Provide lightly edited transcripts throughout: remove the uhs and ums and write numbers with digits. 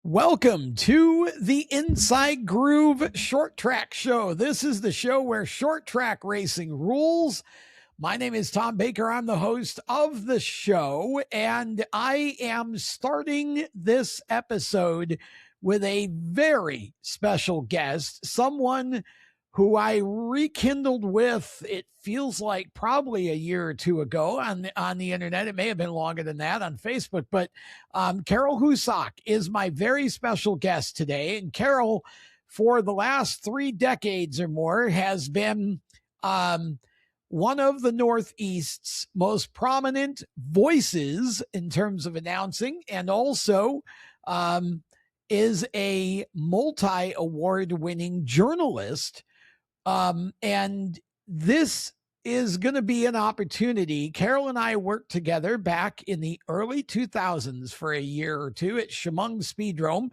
Welcome to the Inside Groove Short Track Show. This is the show where short track racing rules. My name is Tom Baker. I'm the host of the show, and I am starting this episode with a very special guest, someone who I rekindled with, it feels like probably a year or two ago on the internet. It may have been longer than that on Facebook, but Carol Houssock is my very special guest today. And Carol, for the last 3 decades or more, has been one of the Northeast's most prominent voices in terms of announcing, and also is a multi-award winning journalist. And this is going to be an opportunity. Carol and I worked together back in the early 2000s for a year or two at Chemung Speedrome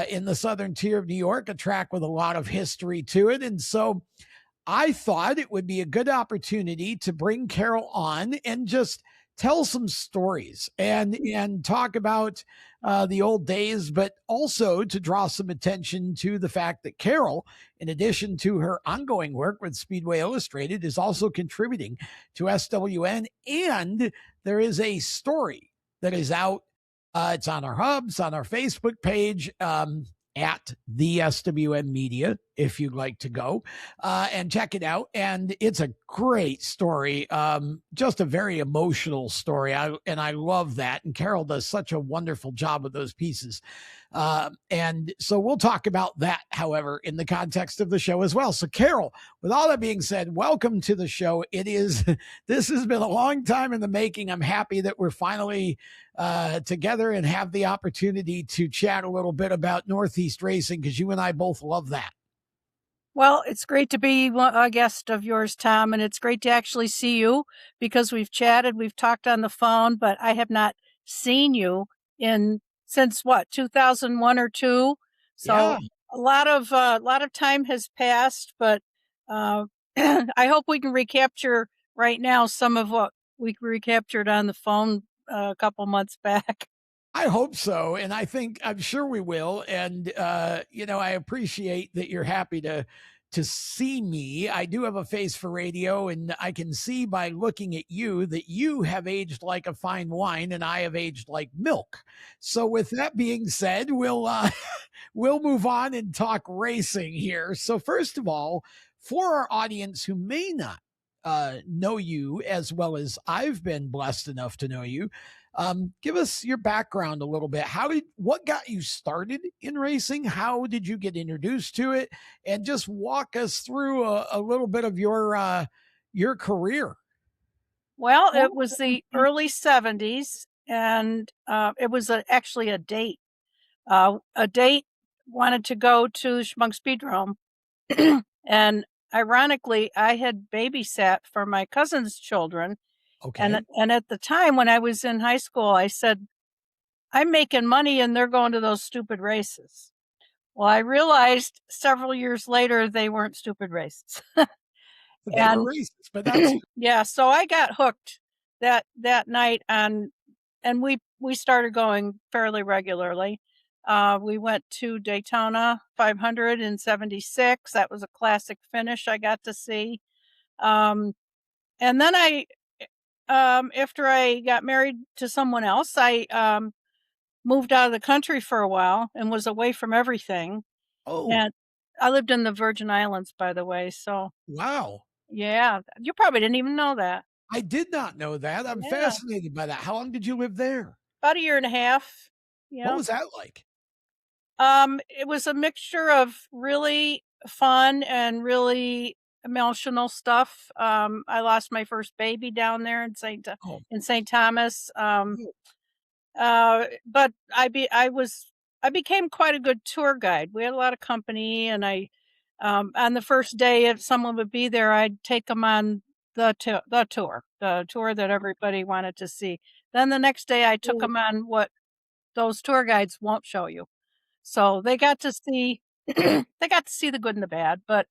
in the southern tier of New York, a track with a lot of history to it. And so I thought it would be a good opportunity to bring Carol on and just tell some stories and talk about the old days, but also to draw some attention to the fact that Carol, in addition to her ongoing work with Speedway Illustrated, is also contributing to SWN. And there is a story that is out. It's on our hubs, on our Facebook page, at the SWN Media, if you'd like to go and check it out. And it's a great story, just a very emotional story. I love that. And Carol does such a wonderful job with those pieces. And so we'll talk about that, however, in the context of the show as well. So Carol, with all that being said, welcome to the show. This has been a long time in the making. I'm happy that we're finally together and have the opportunity to chat a little bit about Northeast racing, because you and I both love that. Well, it's great to be a guest of yours, Tom, and it's great to actually see you, because we've chatted, we've talked on the phone, but I have not seen you since 2001 or 2. So Yeah. a lot of time has passed, but I hope we can recapture right now some of what we recaptured on the phone a couple months back. I hope so. And I'm sure we will. And, I appreciate that you're happy to see me. I do have a face for radio, and I can see by looking at you that you have aged like a fine wine and I have aged like milk. So with that being said, we'll move on and talk racing here. So first of all, for our audience who may not know you as well as I've been blessed enough to know you, give us your background a little bit. What got you started in racing? How did you get introduced to it? And just walk us through a little bit of your career. Well, it was the early 70s, and it was actually a date. A date wanted to go to Chemung Speedrome, and ironically, I had babysat for my cousin's children. Okay. And at the time when I was in high school, I said, I'm making money and they're going to those stupid races. Well, I realized several years later they weren't stupid races. They were racist, but that's yeah, so I got hooked that night and we started going fairly regularly. We went to Daytona 500 in 76. That was a classic finish I got to see. And then after I got married to someone else, I moved out of the country for a while and was away from everything. Oh, And I lived in the Virgin Islands, by the way. So, wow. yeah, you probably didn't even know that. I did not know that. I'm Yeah, fascinated by that. How long did you live there? about a year and a half. What Yeah. was that like? It was a mixture of really fun and really emotional stuff. I lost my first baby down there in Oh, St. Thomas. oh, But I became quite a good tour guide. We had a lot of company, and on the first day, if someone would be there, I'd take them on the tour that everybody wanted to see. Then the next day, I took oh. them on what those tour guides won't show you. So they got to see they got to see the good and the bad. But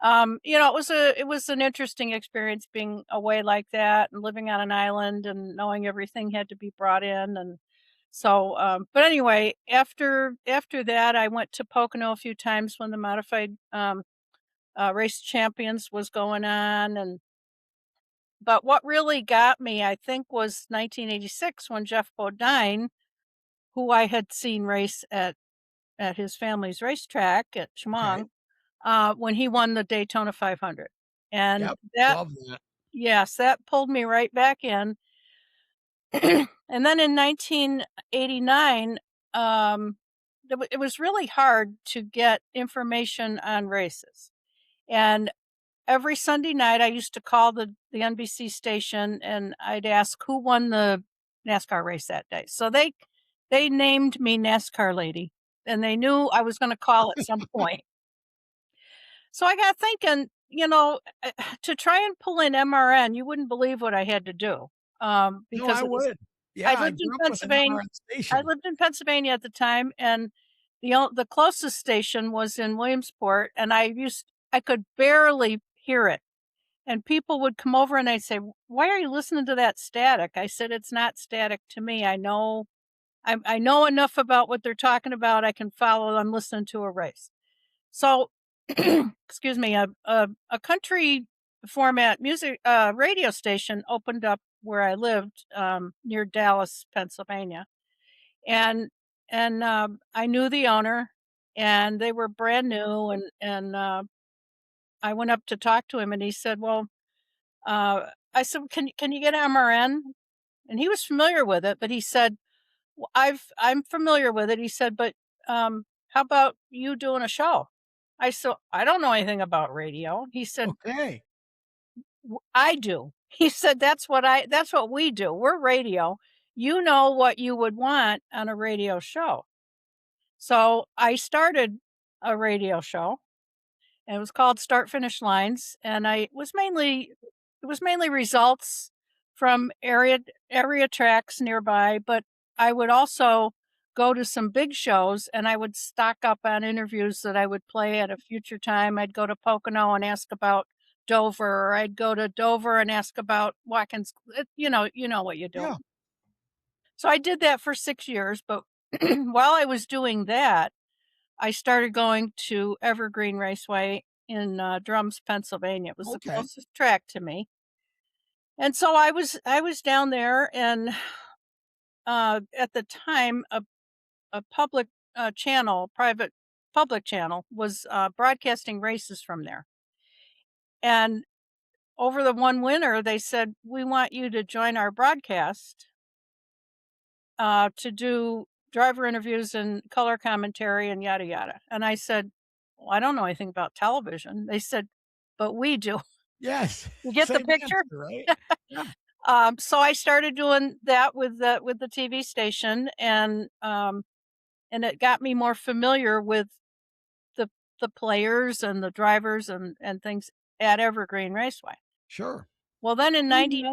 it was an interesting experience being away like that and living on an island and knowing everything had to be brought in. And So, but anyway, after that, I went to Pocono a few times when the modified race champions was going on, but what really got me, I think, was 1986 when Jeff Bodine, who I had seen race at his family's racetrack at Okay. Chemung, when he won the Daytona 500, and Yep. that Love that. yes, that pulled me right back in. And then in 1989, it was really hard to get information on races. And every Sunday night, I used to call the NBC station and I'd ask who won the NASCAR race that day. So they named me NASCAR lady, and they knew I was going to call at some point. So I got thinking, to try and pull in MRN, you wouldn't believe what I had to do, No, because I it was would. I Yeah, I lived in grew up with an Pennsylvania. MRN I station. lived in Pennsylvania at the time, and the closest station was in Williamsport, and I could barely hear it. And people would come over and they'd say, "Why are you listening to that static?" I said, "It's not static to me. I know enough about what they're talking about. I can follow. I'm listening to a race." So, excuse me, a country format music radio station opened up where I lived, near Dallas, Pennsylvania, and I knew the owner, and they were brand new, and I went up to talk to him, and he said, "Well," I said, "Can you get MRN?" And he was familiar with it, but he said, "Well, I'm familiar with it." He said, "But how about you doing a show?" I said, "I don't know anything about radio." He said, Okay. I do." He said, that's what we do. We're radio. You know what you would want on a radio show." So I started a radio show, and it was called Start Finish Lines, and it was mainly results from area tracks nearby, but I would also go to some big shows and I would stock up on interviews that I would play at a future time. I'd go to Pocono and ask about Dover, or I'd go to Dover and ask about Watkins. You know what you do. Yeah. So I did that for 6 years, but while I was doing that, I started going to Evergreen Raceway in Drums, Pennsylvania. It was the Okay. closest track to me. And so I was down there, and at the time a public channel, private public channel, was broadcasting races from there. And over the one winter, they said, "We want you to join our broadcast to do driver interviews and color commentary and yada yada." And I said, "Well, I don't know anything about television." They said, "But we do." Yes. You get the Same picture? answer, right? Yeah. So I started doing that with the TV station, and it got me more familiar with the players and the drivers and things at Evergreen Raceway. Sure. Well, then in 90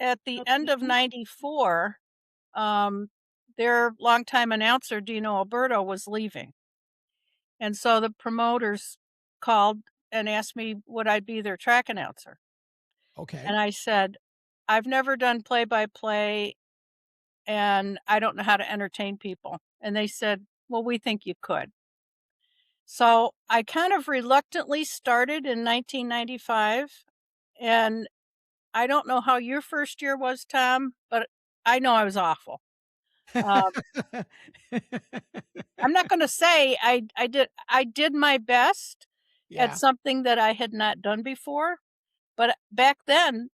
at the end of 94, um, their longtime announcer, Dino Alberto, was leaving. And so the promoters called and asked me would I be their track announcer. Okay. And I said, "I've never done play by play and I don't know how to entertain people." And they said, "Well, we think you could." So I kind of reluctantly started in 1995. And I don't know how your first year was, Tom, but I know I was awful. Um, I'm not going to say I did my best at Yeah. something that I had not done before, but back then,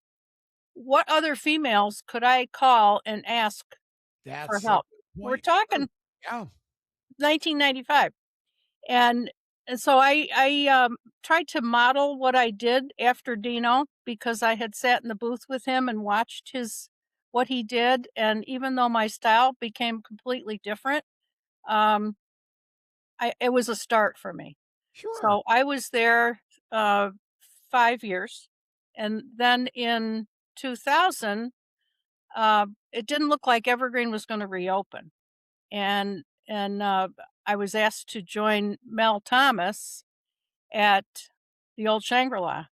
what other females could I call and ask for That's a help? good We're point. Sure. talking Yeah. 1995. And so I tried to model what I did after Dino, because I had sat in the booth with him and watched his what he did, and even though my style became completely different, um, it was a start for me. Sure. So I was there, uh, 5 years, and then in 2000, it didn't look like Evergreen was gonna reopen, and I was asked to join Mel Thomas at the old Shangri-La.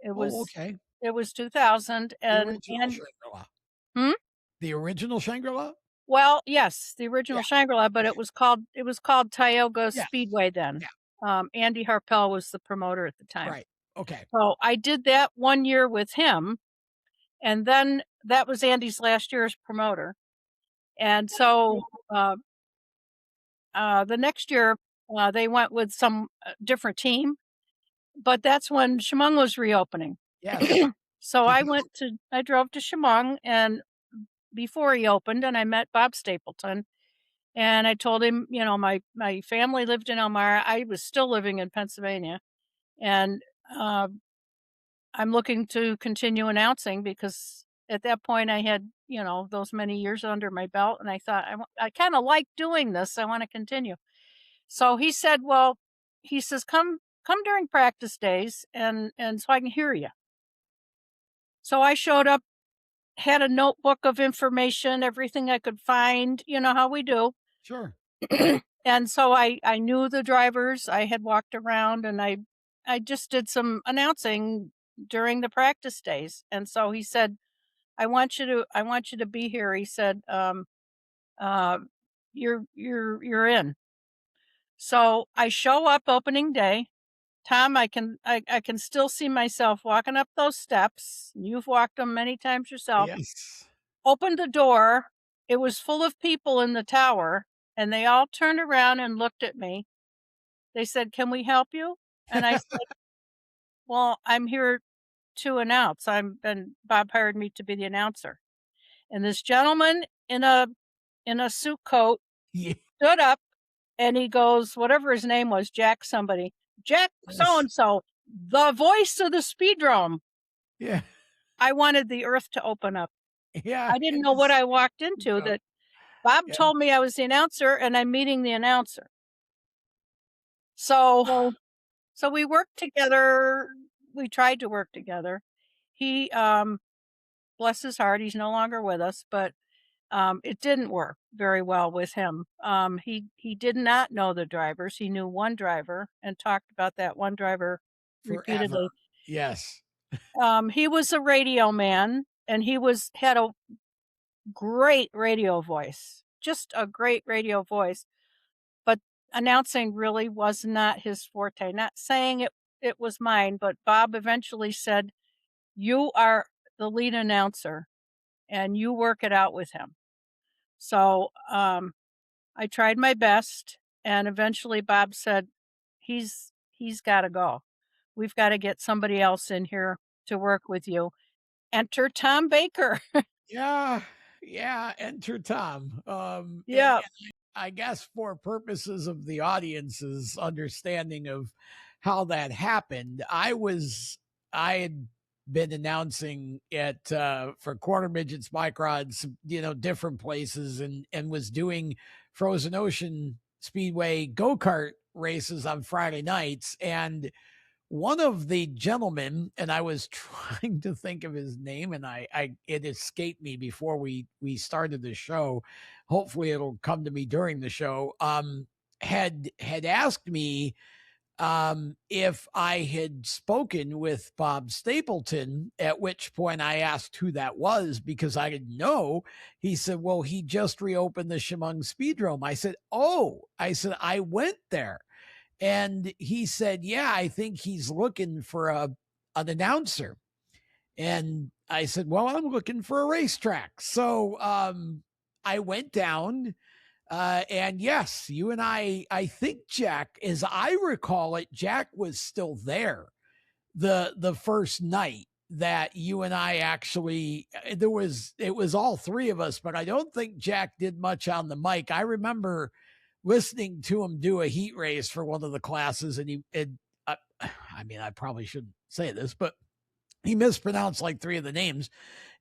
It Oh, was okay. it was 2000, The and original Shangri-La. hmm? The original Shangri-La? Well, yes, the original Yeah. Shangri-La, but Okay. it was called Tioga Yes. Speedway then. Yeah. Andy Harpel was the promoter at the time. Right. Okay. So I did that 1 year with him, and then that was Andy's last year as promoter. And so, the next year, they went with some, different team, but that's when Chemung was reopening. Yes. So 2000. I drove to Chemung and before he opened, and I met Bob Stapleton, and I told him, you know, my family lived in Elmira. I was still living in Pennsylvania, and, uh, I'm looking to continue announcing because at that point I had, you know, those many years under my belt, and I thought, I kinda like doing this, I wanna continue. So he said, "Well," he says, come during practice days and so I can hear you." So I showed up, had a notebook of information, everything I could find, you know how we do. Sure. And so I knew the drivers, I had walked around, and I just did some announcing during the practice days, and so he said, I want you to be here." He said, uh, you're in." So I show up opening day. Tom, I can still see myself walking up those steps. You've walked them many times yourself. Yes. Opened the door. It was full of people in the tower, and they all turned around and looked at me. They said, "Can we help you?" And I said, "Well, I'm here to announce. And Bob hired me to be the announcer." And this gentleman in a suit coat Yeah. stood up and he goes, whatever his name was, Jack somebody, "Jack so Yes. and so, the voice of the speedrome." Yeah. I wanted the earth to open up. Yeah. I didn't It know what is. I walked into, Yeah. that Bob Yeah. told me I was the announcer and I'm meeting the announcer. So Well, so we worked together. We tried to work together. He, bless his heart, he's no longer with us, but it didn't work very well with him. He did not know the drivers. He knew one driver and talked about that one driver forever. repeatedly. Yes. He was a radio man, and had a great radio voice, just a great radio voice. But announcing really was not his forte. Not saying it was mine, but Bob eventually said, "You are the lead announcer, and you work it out with him." So I tried my best, and eventually Bob said, he's got to go. We've got to get somebody else in here to work with you." Enter Tom Baker. Yeah. Yeah. Enter Tom. Yeah. I guess for purposes of the audience's understanding of how that happened, I had been announcing it for quarter midgets, microds, you know, different places, and was doing Frozen Ocean Speedway go-kart races on Friday nights. And one of the gentlemen, and I was trying to think of his name, and I it escaped me before we started the show. Hopefully, it'll come to me during the show. Had asked me if I had spoken with Bob Stapleton, at which point I asked who that was because I didn't know. He said, "Well, he just reopened the Chemung Speedrome." I said, "Oh," I said, "I went there." And he said, "Yeah, I think he's looking for an announcer." And I said, "Well, I'm looking for a racetrack." So I went down, and yes, you and I think Jack, as I recall it, Jack was still there the first night that you and I actually it was all three of us, but I don't think Jack did much on the mic. I remember listening to him do a heat race for one of the classes, and I mean, I probably shouldn't say this, but he mispronounced like three of the names,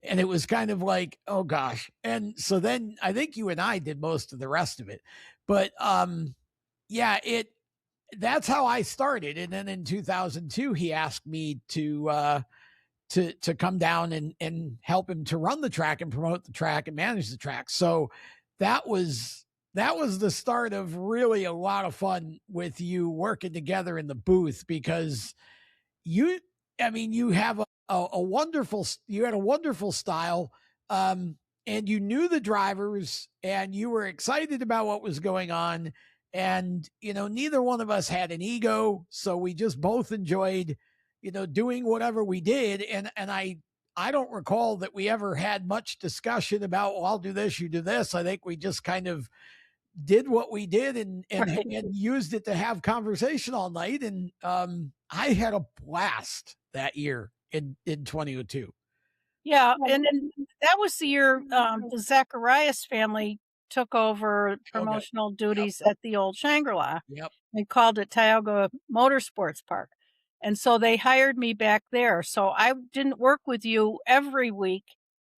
and it was kind of like, oh gosh. And so then I think you and I did most of the rest of it, but yeah, that's how I started. And then in 2002, he asked me to come down and help him to run the track and promote the track and manage the track. So that was the start of really a lot of fun with you working together in the booth, because you I mean, you have a wonderful you had a wonderful style. and you knew the drivers and you were excited about what was going on. And, neither one of us had an ego. So we just both enjoyed, doing whatever we did. And I don't recall that we ever had much discussion about, well, I'll do this, you do this. I think we just kind of did what we did Right. and used it to have conversation all night. And I had a blast that year in 2002. Yeah, and then that was the year, the Zacharias family took over Okay. promotional Yep. duties at the old Shangri-La. Yep. They called it Tioga Motorsports Park, and so they hired me back there. So I didn't work with you every week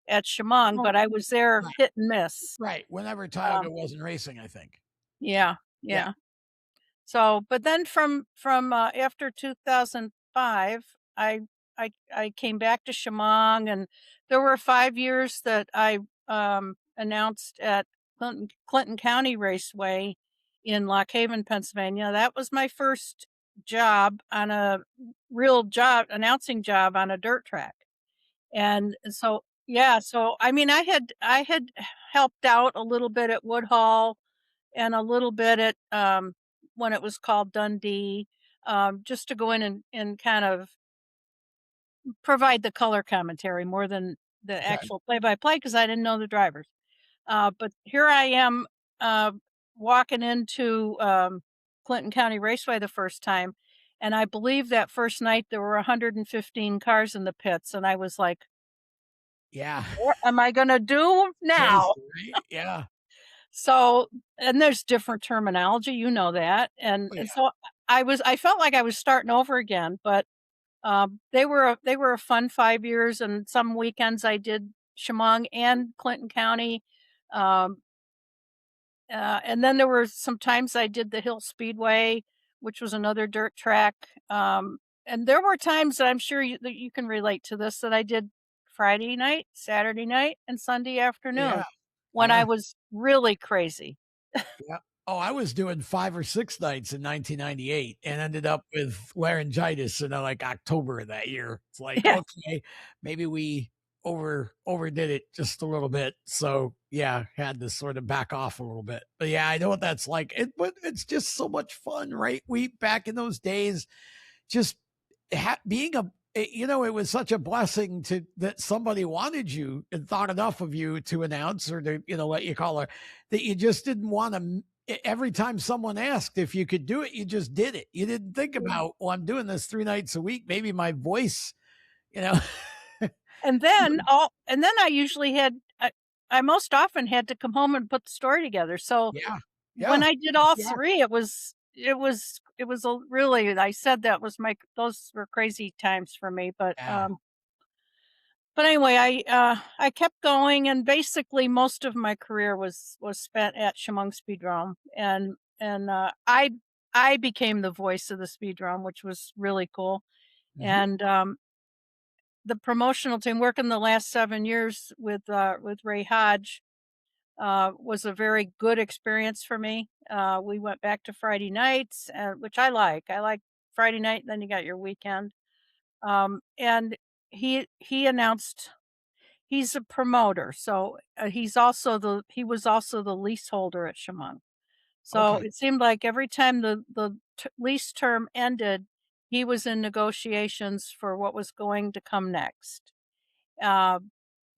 at Chemung, but I was there Right. hit and miss. Right. Whenever Um, Tioga wasn't racing, I think. yeah, Yeah. yeah. So, but then from after 2005, I came back to Chemung, and there were 5 years that I announced at Clinton County Raceway in Lock Haven, Pennsylvania. That was my first job on a real job, announcing job on a dirt track. And so, yeah, so I mean, I had helped out a little bit at Woodhall and a little bit at, when it was called Dundee, just to go in and kind of provide the color commentary more than the Okay. actual play-by-play, because I didn't know the drivers. But here I am, uh, walking into, Clinton County Raceway the first time, and I believe that first night there were 115 cars in the pits, and I was like, Yeah. "What am I gonna do Crazy, now?" right? Yeah. So, and there's different terminology, you know that, and Oh, and yeah. so I felt like I was starting over again, but, they were a fun 5 years, and some weekends I did Chemung and Clinton County, um, and then there were some times I did the Hill Speedway, which was another dirt track, and there were times that I'm sure that you can relate to this, that I did Friday night, Saturday night, and Sunday Yeah. afternoon when I Yeah. was really crazy. Yeah. Oh, I was doing 5 or 6 nights in 1998 and ended up with laryngitis in, like, October of that year. It's like, Yeah. okay, maybe we overdid it just a little bit. So, yeah, had to sort of back off a little bit. But, yeah, I know what that's like. But it's just so much fun, right? We back in those days, just being it was such a blessing that somebody wanted you and thought enough of you to announce or to let you call her, that you just didn't want to. Every time someone asked if you could do it, you just did it. You didn't think about, well, I'm doing this 3 nights a week, maybe my voice, you know. And then I usually I most often had to come home and put the story together. So Yeah, when yeah, I did all yeah, 3, it was a really, I said that was those were crazy times for me, yeah. but anyway, I kept going, and basically most of my career was spent at Chemung Speedrome, and I became the voice of the speedrome, which was really cool. Hmm. And, the promotional team, working the last 7 years with Ray Hodge, was a very good experience for me. We went back to Friday nights, which I like. I like Friday night, then you got your weekend. And he announced he's a promoter, so, he was also the leaseholder at Chemung. So Okay. it seemed like every time the lease term ended, he was in negotiations for what was going to come next. Uh,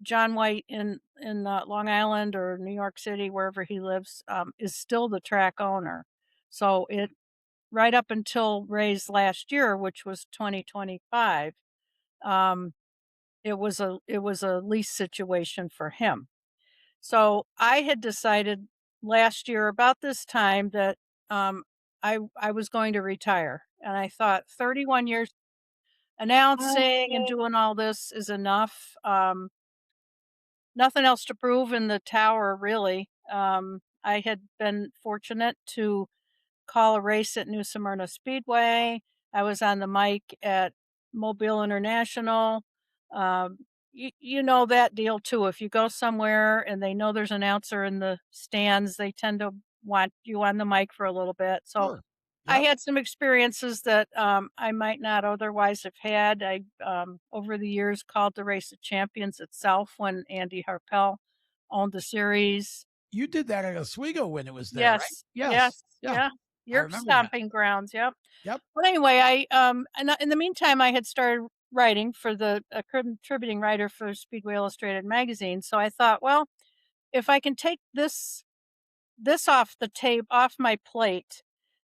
John White in Long Island or New York City, wherever he lives, is still the track owner. So it right up until Ray's last year, which was 2025, um, it was a lease situation for him. So I had decided last year about this time that, I was going to retire, and I thought 31 years announcing and doing all this is enough. Nothing else to prove in the tower, really. I had been fortunate to call a race at New Smyrna Speedway. I was on the mic at Mobile International. You know that deal too. If you go somewhere and they know there's an announcer in the stands, they tend to want you on the mic for a little bit. So Sure. I Yep. had some experiences that, I might not otherwise have had. I, over the years, called the Race of Champions itself when Andy Harpel owned the series. You did that at Oswego when it was there, right? Yes, Yes. yes, Yeah. yeah. I Your remember that. stomping grounds, yep. Yep. But anyway, and in the meantime, I had started writing for the a contributing writer for Speedway Illustrated magazine, so I thought, well, if I can take this off my plate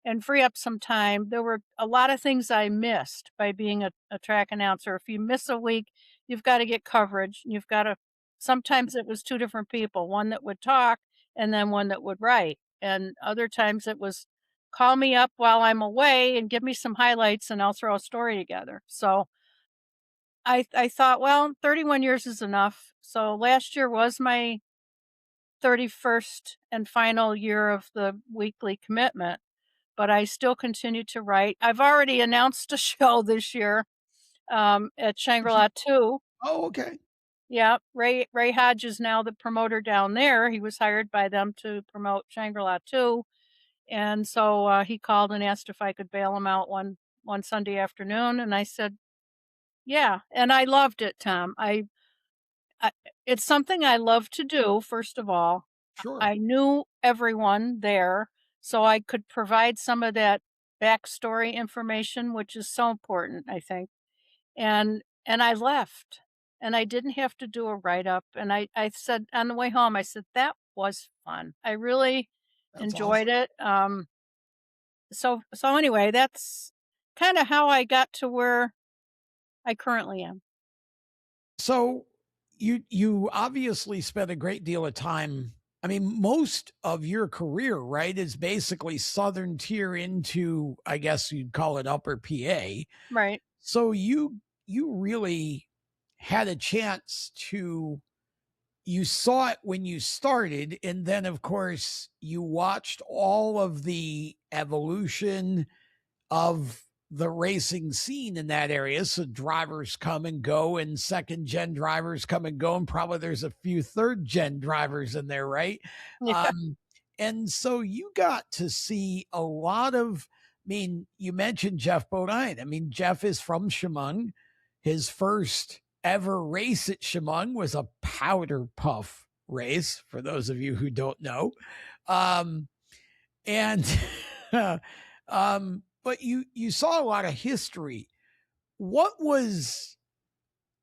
and free up some time. There were a lot of things I missed by being a track announcer. If you miss a week, you've got to get coverage. You've got to, sometimes it was two different people, one that would talk and then one that would write. And other times it was call me up while I'm away and give me some highlights and I'll throw a story together. So I thought, well, 31 years is enough. So last year was my 31st and final year of the weekly commitment, but I still continue to write. I've already announced a show this year at Shangri-La 2. Oh, okay. Yeah, Ray Hodge is now the promoter down there. He was hired by them to promote Shangri-La 2, and so he called and asked if I could bail him out one Sunday afternoon, and I said, "Yeah," and I loved it, Tom. I it's something I love to do. First of all, Sure. I knew everyone there, so I could provide some of that backstory information, which is so important, I think. And I left, and I didn't have to do a write-up, and I said on the way home, I said, "That was fun." I really That's enjoyed awesome. it. So anyway, that's kinda how I got to where I currently am. So you obviously spent a great deal of time. I mean, most of your career, right, is basically Southern tier into, I guess you'd call it upper PA. Right. So you really had a chance to you saw it when you started, and then of course you watched all of the evolution of the racing scene in that area. So drivers come and go, and second gen drivers come and go, and probably there's a few third gen drivers in there, right? Yeah. Um, and so you got to see a lot of. I mean, you mentioned Jeff Bodine. I mean, Jeff is from Chemung. His first ever race at Chemung was a powder puff race, for those of you who don't know. Um, and but you saw a lot of history. What was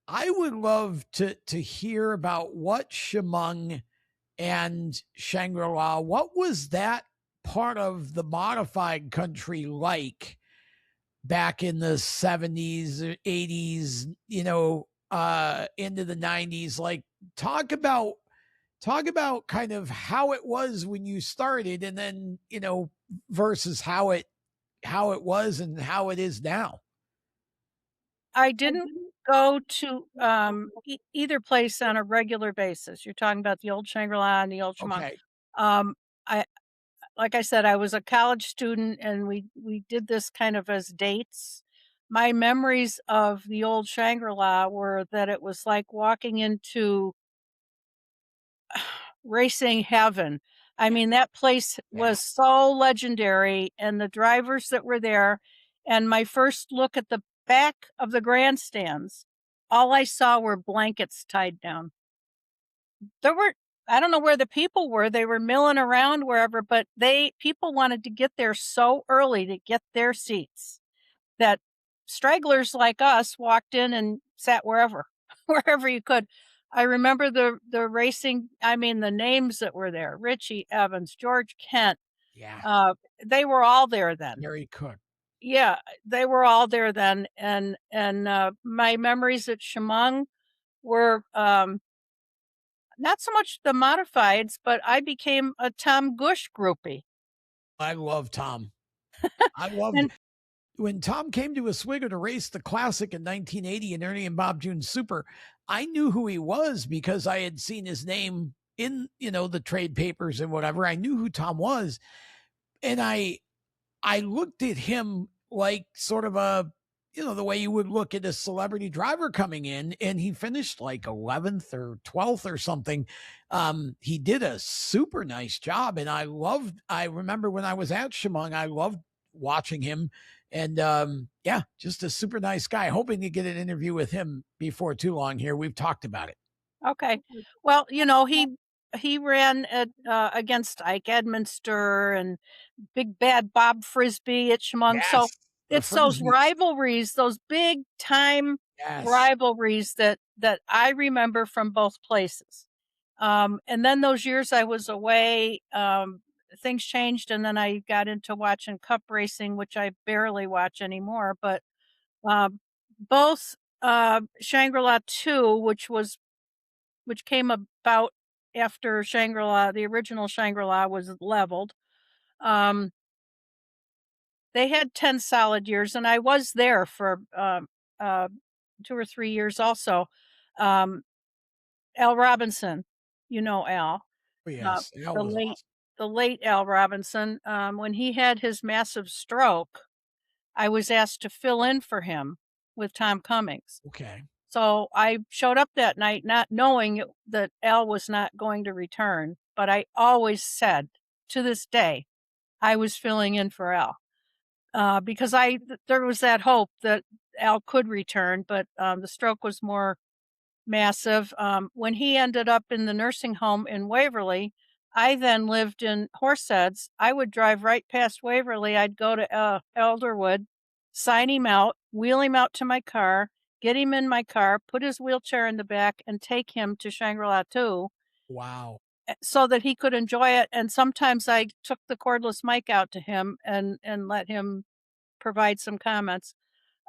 I would love to hear about what Chemung and Shangri-La, what was that part of the modified country like back in the 70s, 80s, into the 90s? Like talk about kind of how it was when you started, and then, versus how it was and how it is now. I didn't go to, either place on a regular basis. You're talking about the old Shangri-La and the old Chemung. Okay. Um, I like I said, I was a college student, and we did this kind of as dates. My memories of the old Shangri-La were that it was like walking into racing heaven. I mean, that place Yeah. was so legendary, and the drivers that were there, and my first look at the back of the grandstands, all I saw were blankets tied down. There were I don't know where the people were, they were milling around wherever, but people wanted to get there so early to get their seats that stragglers like us walked in and sat wherever, wherever you could. I remember the racing, I mean, the names that were there, Richie Evans, George Kent, Yeah. uh, they were all there then. Very Cook. Yeah, they were all there then, my memories at Chemung were, not so much the modifieds, but I became a Tom Gush groupie. I love Tom. I loved And when Tom came to Oswego to race the classic in 1980 in Ernie and Bob June Super. I knew who he was because I had seen his name in, the trade papers and whatever. I knew who Tom was. And I looked at him like sort of the way you would look at a celebrity driver coming in, and he finished like 11th or 12th or something. He did a super nice job. And I remember when I was at Chemung, I loved watching him. And yeah, just a super nice guy. Hoping to get an interview with him before too long here. We've talked about it. okay. Well, he ran at, against Ike Edminster and Big Bad Bob Frisbee at Chemung, so Yes, the it's those Frisbees. rivalries, those big time Yes. rivalries that I remember from both places. And then those years I was away, things changed, and then I got into watching cup racing, which I barely watch anymore, but, um, both, Shangri-La 2, which came about after Shangri-La the original Shangri-La was leveled, um, they had 10 solid years, and I was there for, uh, 2 or 3 years also. Um, Al Robinson, you know Al, Oh, uh, yes. That the was late awesome. the late Al Robinson, when he had his massive stroke, I was asked to fill in for him with Tom Cummings. Okay. So I showed up that night not knowing that Al was not going to return, but I always said, to this day, I was filling in for Al. Because there was that hope that Al could return, but, the stroke was more massive. When he ended up in the nursing home in Waverly, I then lived in Horseheads. I would drive right past Waverly. I'd go to, Elderwood, sign him out, wheel him out to my car, get him in my car, put his wheelchair in the back, and take him to Shangri-La 2, Wow. so that he could enjoy it, and sometimes I took the cordless mic out to him and let him provide some comments.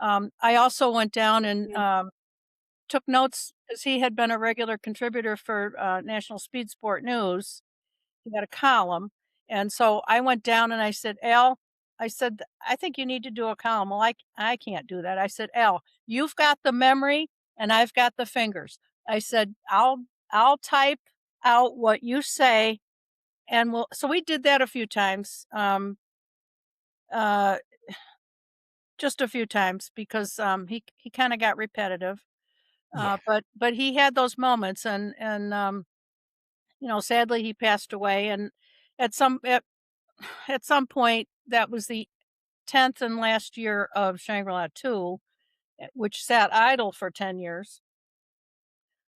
I also went down and, took notes as he had been a regular contributor for, National Speed Sport News. He had a column, and so I went down and I said, "Al," I said, "I think you need to do a column." "Well, I can't do that." I said, "Al, you've got the memory and I've got the fingers." I said, I'll type out what you say, and we'll" so we did that a few times, uh, just a few times because, he kinda got repetitive. Yeah. But he had those moments and sadly he passed away and at some at, at some point that was the 10th and last year of Shangri-La 2, which sat idle for 10 years.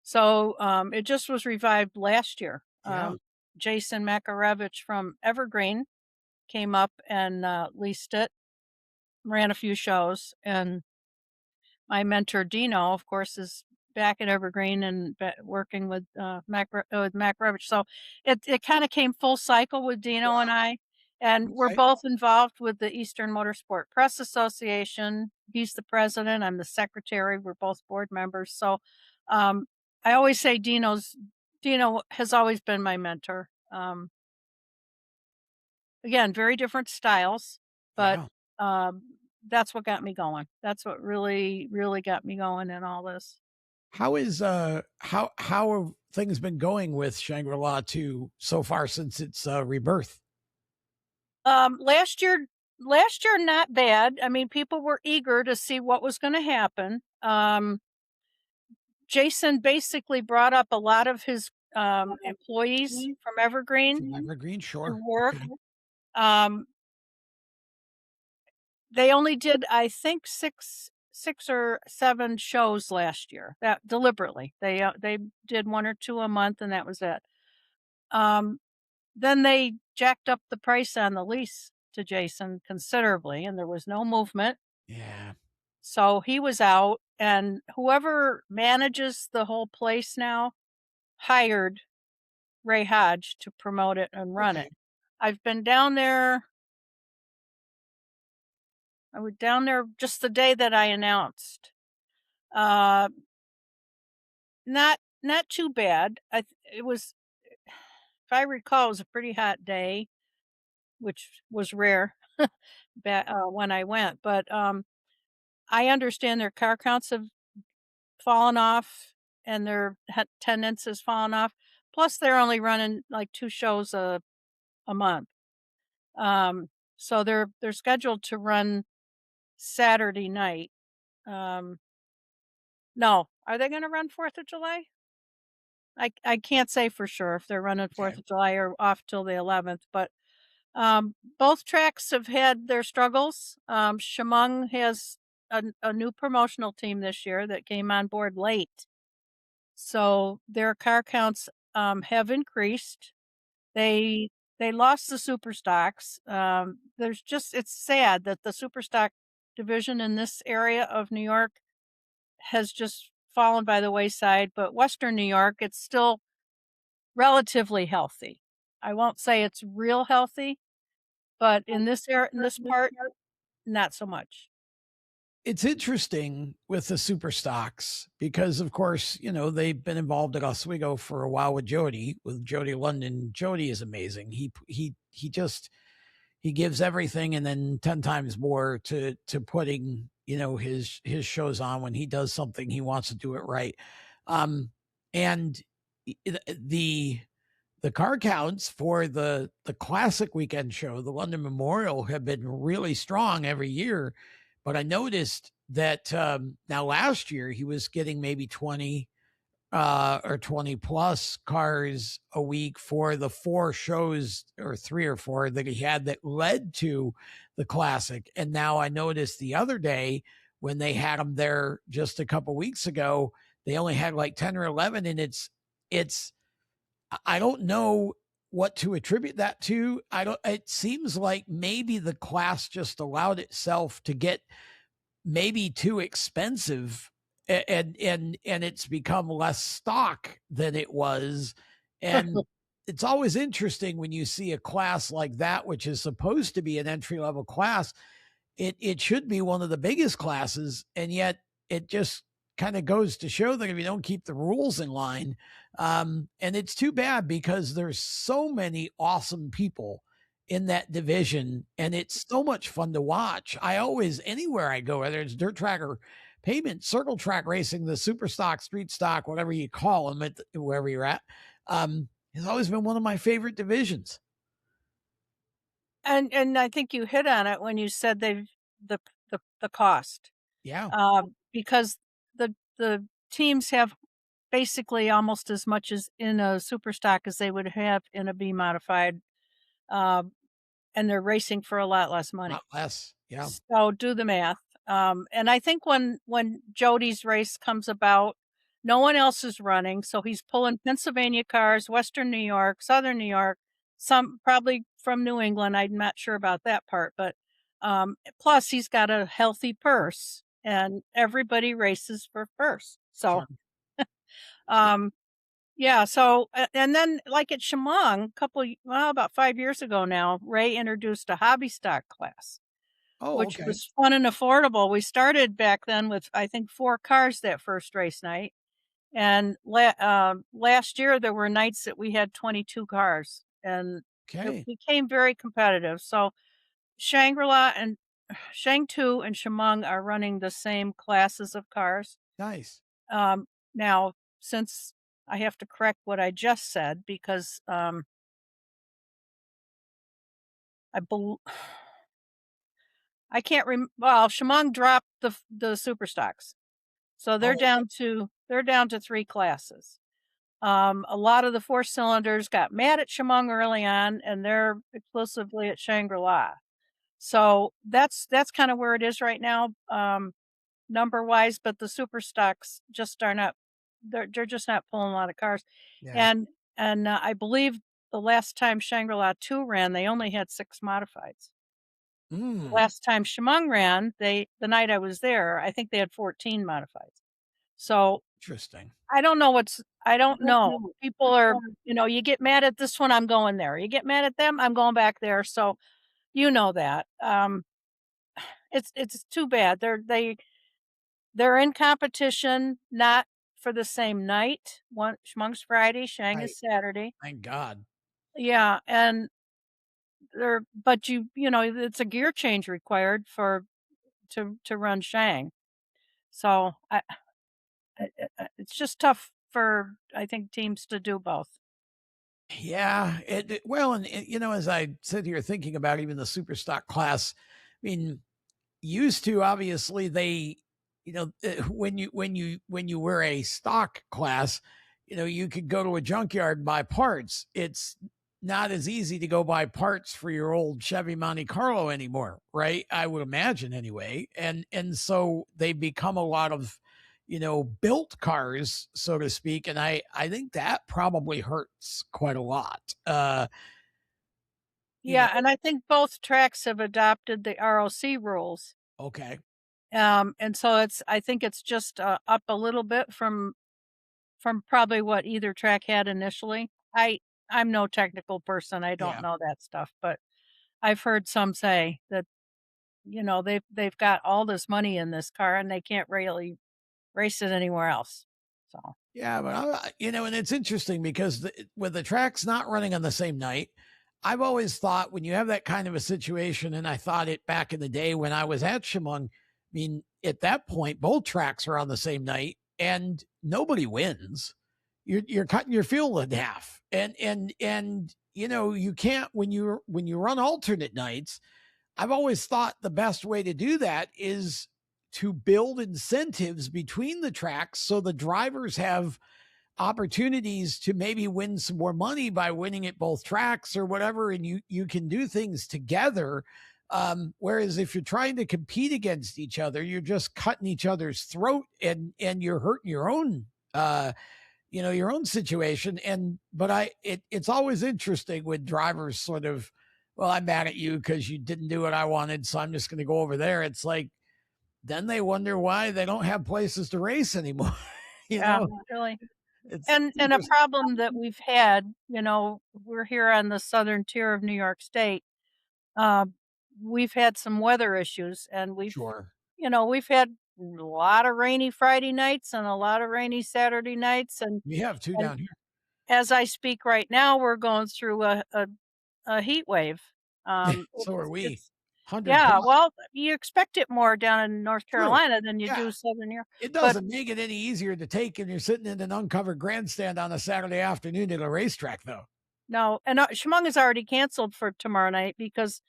So it just was revived last year. Yeah. Jason Makarevich from Evergreen came up and leased it, ran a few shows, and my mentor Dino, of course, is back at Evergreen and working with Mac Revich. So it kind of came full cycle with Dino and I, and we're Okay. both involved with the Eastern Motorsport Press Association. He's the president. I'm the secretary. We're both board members. So um, I always say Dino has always been my mentor. Again, very different styles, but Yeah. um, that's what got me going. That's what really, really got me going in all this. How have things been going with Shangri-La 2 so far since its rebirth? Um, last year last year, not bad. I mean, people were eager to see what was gonna happen. Jason basically brought up a lot of his, employees from Evergreen From Evergreen, to sure. work. Okay. Um, they only did, I think, 6 or 7 shows last year, that deliberately. They did 1 or 2 a month, and that was it. Um, then they jacked up the price on the lease to Jason considerably, and there was no movement. Yeah. So he was out, and whoever manages the whole place now hired Ray Hodge to promote it and run Okay. it. I've been down there. I was down there just the day that I announced. Uh, not too bad. It was, if I recall, it was a pretty hot day, which was rare when I went. But I understand their car counts have fallen off and their attendance has fallen off. Plus, they're only running like 2 shows a month. Um, so they're scheduled to run Saturday night. Um, no, are they going to run 4th of July? I can't say for sure if they're running Okay. 4th of July or off till the 11th, but both tracks have had their struggles. Chemung has a new promotional team this year that came on board late. So their car counts have increased. They they lost the super stocks. It's sad that the super stock division in this area of New York has just fallen by the wayside, but Western New York, it's still relatively healthy. I won't say it's real healthy, but in this part, not so much. It's interesting with the super stocks because, of course, they've been involved at Oswego for a while with Jody London. Jody is amazing. He gives everything and then 10 times more to putting, his shows on. When he does something, he wants to do it right. And the the car counts for the classic weekend show, the London Memorial, have been really strong every year. But I noticed that now last year he was getting maybe 20 or 20 plus cars a week for the 4 shows, or 3 or 4 that he had that led to the classic. And now I noticed the other day when they had him there just a couple weeks ago, they only had like 10 or 11. And it's, I don't know what to attribute that to. It seems like maybe the class just allowed itself to get maybe too expensive, and it's become less stock than it was. And it's always interesting when you see a class like that, which is supposed to be an entry level class. It should be one of the biggest classes, and yet it just kind of goes to show that if you don't keep the rules in line, and it's too bad because there's so many awesome people in that division, and it's so much fun to watch. I always, anywhere I go, whether it's dirt track or pavement, circle track racing, the super stock, street stock, whatever you call them, wherever you're at, has always been one of my favorite divisions. And I think you hit on it when you said the cost, Yeah. because the teams have basically almost as much as in a super stock as they would have in a B modified, um, and they're racing for a lot less money. Not less. Yeah. So do the math. And I think when Jody's race comes about, no one else is running, so he's pulling Pennsylvania cars, Western New York, Southern New York, some probably from New England. I'm not sure about that part, but plus he's got a healthy purse, and everybody races for first. So Sure. um, yeah. So and then like at Chemung, about 5 years ago now, Ray introduced a hobby stock class, Oh, which okay. was fun and affordable. We started back then with, I think, 4 cars that first race night, and last year, there were nights that we had 22 cars, and it Okay. became very competitive. So Shangri-La and Shangtu and Chemung are running the same classes of cars. Nice. Now, since I have to correct what I just said because, I bel I can't well, Chemung dropped the super stocks. So Oh, they're down to 3 classes. A lot of the 4 cylinders got mad at Chemung early on, and they're exclusively at Shangri-La. So that's kind of where it is right now, number wise. But the super stocks just are not. They're just not pulling a lot of cars, yeah. and I believe the last time Shangri-La 2 ran, they only had 6 modifieds. Mm, Last time Chemung ran, the night I was there, I think they had 14 modifieds. So interesting. I don't know. People are, you get mad at this one, I'm going there. You get mad at them, I'm going back there. So you know that. It's too bad. They're in competition, not for the same night. One Schmunk's Friday, Shang Right. is Saturday. Thank God. Yeah, and it's a gear change required for to run Shang. So it's just tough for, I think, teams to do both. Yeah. Well, and as I sit here thinking about even the super stock class, I mean, used to, obviously, they, when you were a stock class, you could go to a junkyard and buy parts. It's not as easy to go buy parts for your old Chevy Monte Carlo anymore, right? I would imagine, anyway. And so they become a lot of, built cars, so to speak. And I think that probably hurts quite a lot. You know, Yeah, and I think both tracks have adopted the ROC rules. okay. And so I think it's just up a little bit from probably what either track had initially. I'm no technical person. I don't Yeah. know that stuff, but I've heard some say that they've got all this money in this car and they can't really race it anywhere else. So, Yeah, but and it's interesting because with the tracks not running on the same night, I've always thought when you have that kind of a situation, and I thought it back in the day when I was at Chemung, I mean, at that point, both tracks are on the same night and nobody wins. You're cutting your fuel in half, and you can't when you run alternate nights. I've always thought the best way to do that is to build incentives between the tracks so the drivers have opportunities to maybe win some more money by winning at both tracks or whatever, and you can do things together. Whereas if you're trying to compete against each other, you're just cutting each other's throat and you're hurting your own your own situation. But it's always interesting when drivers sort of, well, I'm mad at you because you didn't do what I wanted, so I'm just going to go over there. It's like then they wonder why they don't have places to race anymore. you yeah, know, really. it's And a interesting. problem that we've had, we're here on the southern tier of New York State. Uh, we've had some weather issues and Sure, we've had a lot of rainy Friday nights and a lot of rainy Saturday nights we have two and down here. as I speak right now, we're going through a heat wave. So are we. It's 100 yeah, plus. well, you expect it more down in North True. Carolina than you Yeah. do Southern Europe, It but doesn't make it any easier to take and you're sitting in an uncovered grandstand on a Saturday afternoon at a racetrack, though. no, and, Chemung is already canceled for tomorrow night because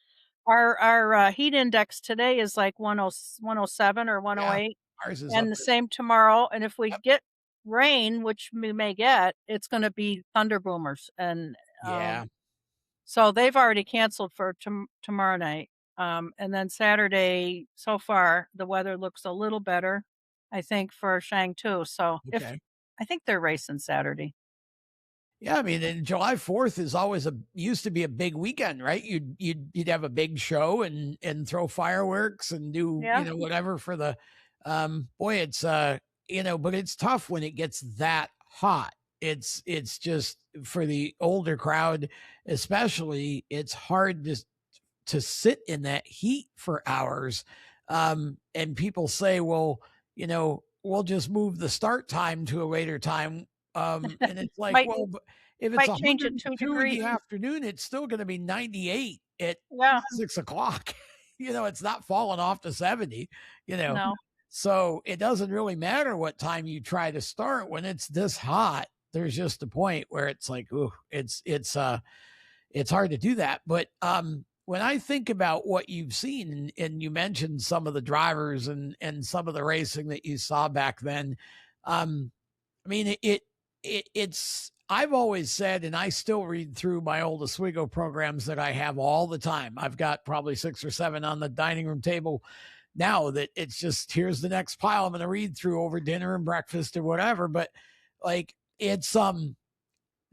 our heat index today is like 107 or Yeah. 108, Ours is and up the there. same tomorrow, and if we Yep. get rain, which we may get, it's gonna be thunder boomers, and, Yeah. so they've already canceled for tomorrow night. And then Saturday, so far, the weather looks a little better, I think, for Shang too. So if Okay. I think they're racing Saturday. Yeah, I mean, and July 4th is always used to be a big weekend, right? You'd have a big show and throw fireworks and do, Yeah. whatever for the boy, it's but it's tough when it gets that hot. It's just for the older crowd, especially, it's hard to sit in that heat for hours. And people say, well, we'll just move the start time to a later time. And it's like, Might well, if it's might change it 102 in degrees. the afternoon, it's still going to be 98 at Yeah. 6 o'clock. It's not falling off to 70, you know. No. So it doesn't really matter what time you try to start when it's this hot. There's just a point where it's like, ooh, it's hard to do that. But when I think about what you've seen, and you mentioned some of the drivers and some of the racing that you saw back then, I mean, it's. I've always said, and I still read through my old Oswego programs that I have all the time. I've got probably 6 or 7 on the dining room table now. That it's just, here's the next pile I'm going to read through over dinner and breakfast or whatever. But like it's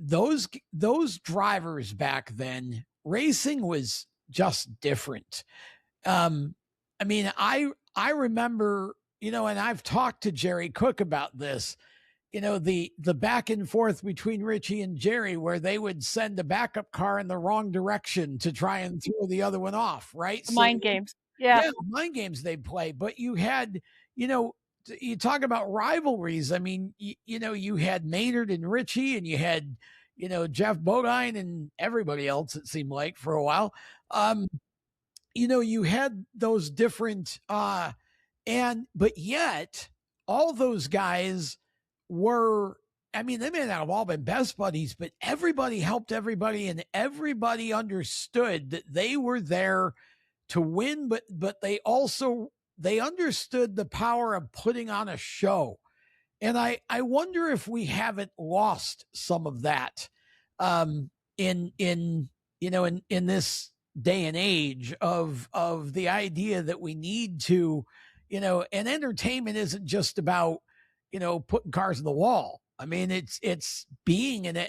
those drivers back then, racing was just different. I mean, I remember, and I've talked to Jerry Cook about this, the back and forth between Richie and Jerry, where they would send a backup car in the wrong direction to try and throw the other one off, right? The So mind games. Yeah. yeah, mind games they play, but you had, you know, you talk about rivalries. I mean, you had Maynard and Richie, and you had, Jeff Bodine and everybody else, it seemed like, for a while. You had those different, but yet all those guys were, I mean, they may not have all been best buddies, but everybody helped everybody and everybody understood that they were there to win, but they understood the power of putting on a show. And I wonder if we haven't lost some of that in this day and age of the idea that we need to, and entertainment isn't just about putting cars in the wall. I mean, it's being an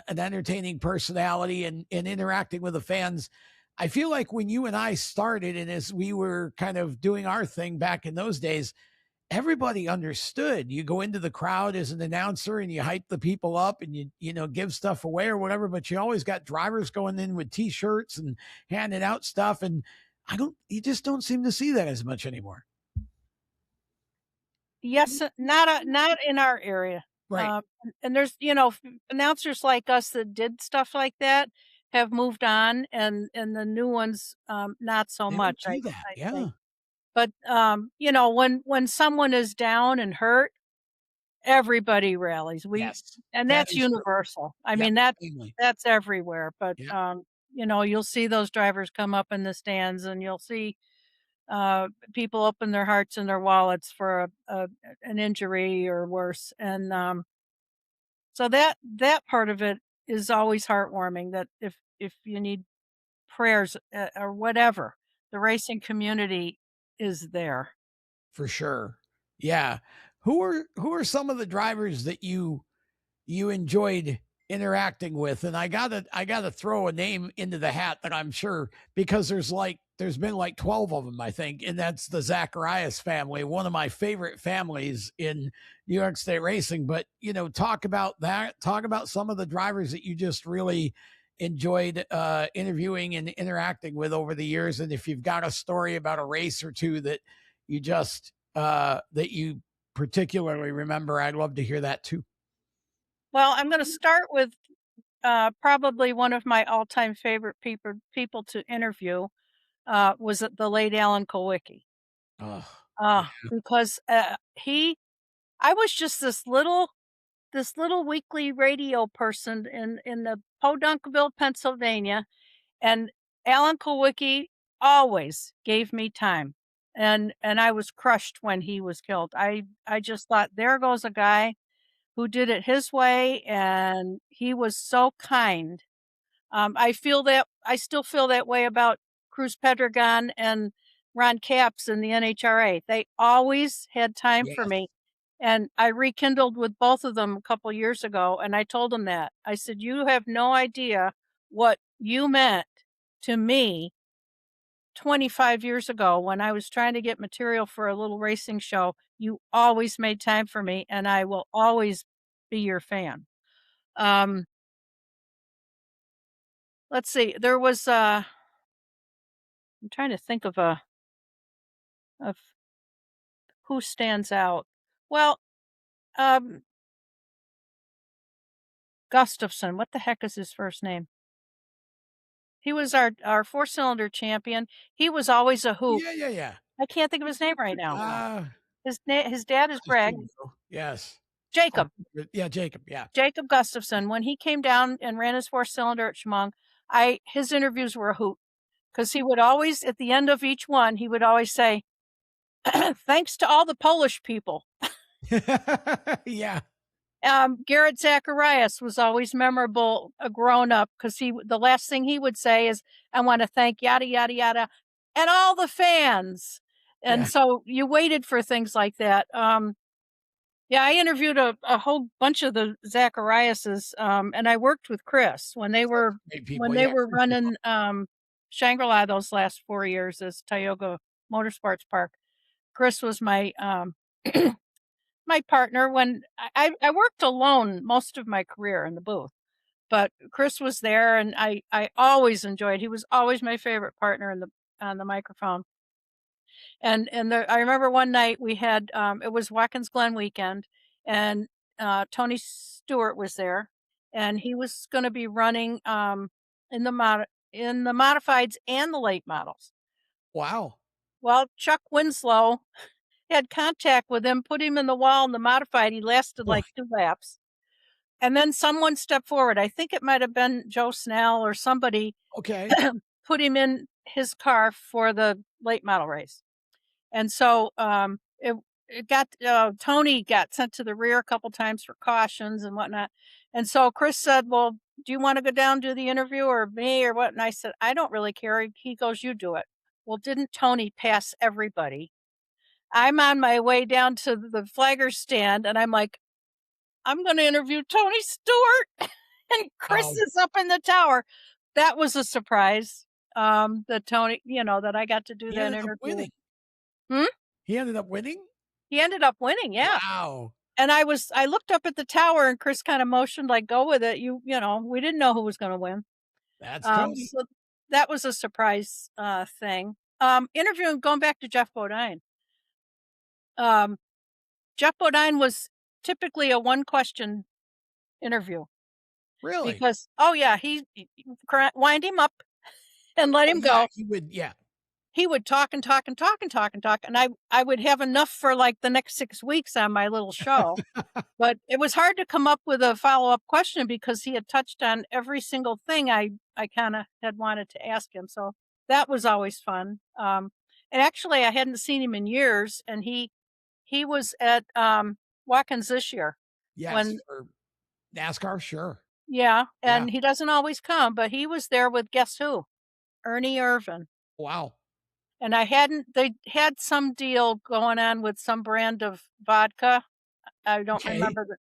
entertaining personality and interacting with the fans. I feel like when you and I started, and as we were kind of doing our thing back in those days, everybody understood. You go into the crowd as an announcer and you hype the people up and you give stuff away or whatever, but you always got drivers going in with t-shirts and handing out stuff. And you just don't seem to see that as much anymore. Yes, not in our area. Right. And there's, announcers like us that did stuff like that have moved on, and the new ones, not so They don't much, do that. I Yeah. think. But, when someone is down and hurt, everybody rallies. Yes. And That that's is true. universal. I Yep. mean, Mainly. that's everywhere. But, Yep. you'll see those drivers come up in the stands, and you'll see people open their hearts and their wallets for an injury or worse. And so that part of it is always heartwarming, that if you need prayers, or whatever, the racing community is there. For sure. Yeah. Who are some of the drivers that you enjoyed interacting with? And I gotta throw a name into the hat that I'm sure, because there's been like 12 of them, I think, and that's the Zacharias family, one of my favorite families in New York State racing. But talk about that. Talk about some of the drivers that you just really enjoyed interviewing and interacting with over the years. And if you've got a story about a race or two that you particularly remember, I'd love to hear that too. Well, I'm going to start with probably one of my all-time favorite people to interview, was the late Alan Kulwicki. Oh, Because I was just this little weekly radio person in the Podunkville, Pennsylvania, and Alan Kulwicki always gave me time, and I was crushed when he was killed. I just thought, there goes a guy who did it his way, and he was so kind. I still feel that way about Cruz Pedregon and Ron Capps in the NHRA. They always had time for yes. me. And I rekindled with both of them a couple years ago, and I told them that. I said, "You have no idea what you meant to me 25 years ago when I was trying to get material for a little racing show. You always made time for me, and I will always be your fan." Um, let's see. There was I'm trying to think of who stands out. Well, um, Gustafson. What the heck is his first name? He was our four-cylinder champion. He was always a hoot. Yeah, yeah, yeah. I can't think of his name right now. Uh, His dad is Greg. yes. Jacob. Yeah, Jacob. Yeah. Jacob Gustafson. When he came down and ran his four-cylinder at Chemung, his interviews were a hoot, because he would always, at the end of each one, he would always say, "Thanks to all the Polish people." Yeah. Garrett Zacharias was always memorable, growing up, because the last thing he would say is, "I want to thank yada yada yada and all the fans." And Yeah. so you waited for things like that. Yeah, I interviewed a whole bunch of the Zachariases, and I worked with Chris when they were Great people. Yeah. running Shangri-La those last 4 years as Tioga Motorsports Park. Chris was my my partner when I worked alone most of my career in the booth, but Chris was there, and I always enjoyed. He was always my favorite partner on the microphone. And I remember one night we had, it was Watkins Glen weekend, and Tony Stewart was there, and he was going to be running in the modifieds and the late models. Wow. Well, Chuck Winslow had contact with him, put him in the wall in the modified. He lasted like 2 laps. And then someone stepped forward. I think it might have been Joe Snell or somebody, Okay. put him in his car for the late model race. And so it got Tony got sent to the rear a couple times for cautions and whatnot. And so Chris said, "Well, do you want to go down and do the interview, or me, or what?" And I said, "I don't really care." He goes, "You do it." Well, didn't Tony pass everybody? I'm on my way down to the flagger stand, and I'm like, I'm going to interview Tony Stewart, and Chris is up in the tower. That was a surprise. That Tony, that I got to do He that ended up interview. winning. He ended up winning? He ended up winning, yeah. Wow. And I looked up at the tower, and Chris kind of motioned, like, go with it. We didn't know who was going to win. That's Tony. So that was a surprise thing. Interviewing, going back to Jeff Bodine. Jeff Bodine was typically a one-question interview. Really? Because, he wind him up and let him go. He would, He would talk and talk and talk and talk and talk, and I would have enough for like the next 6 weeks on my little show. But it was hard to come up with a follow-up question because he had touched on every single thing I kind of had wanted to ask him. So that was always fun. And actually, I hadn't seen him in years, and he was at Watkins this year. Yes, for NASCAR, sure. Yeah, and he doesn't always come, but he was there with, guess who? Ernie Irvan. Wow. And they had some deal going on with some brand of vodka. I don't remember.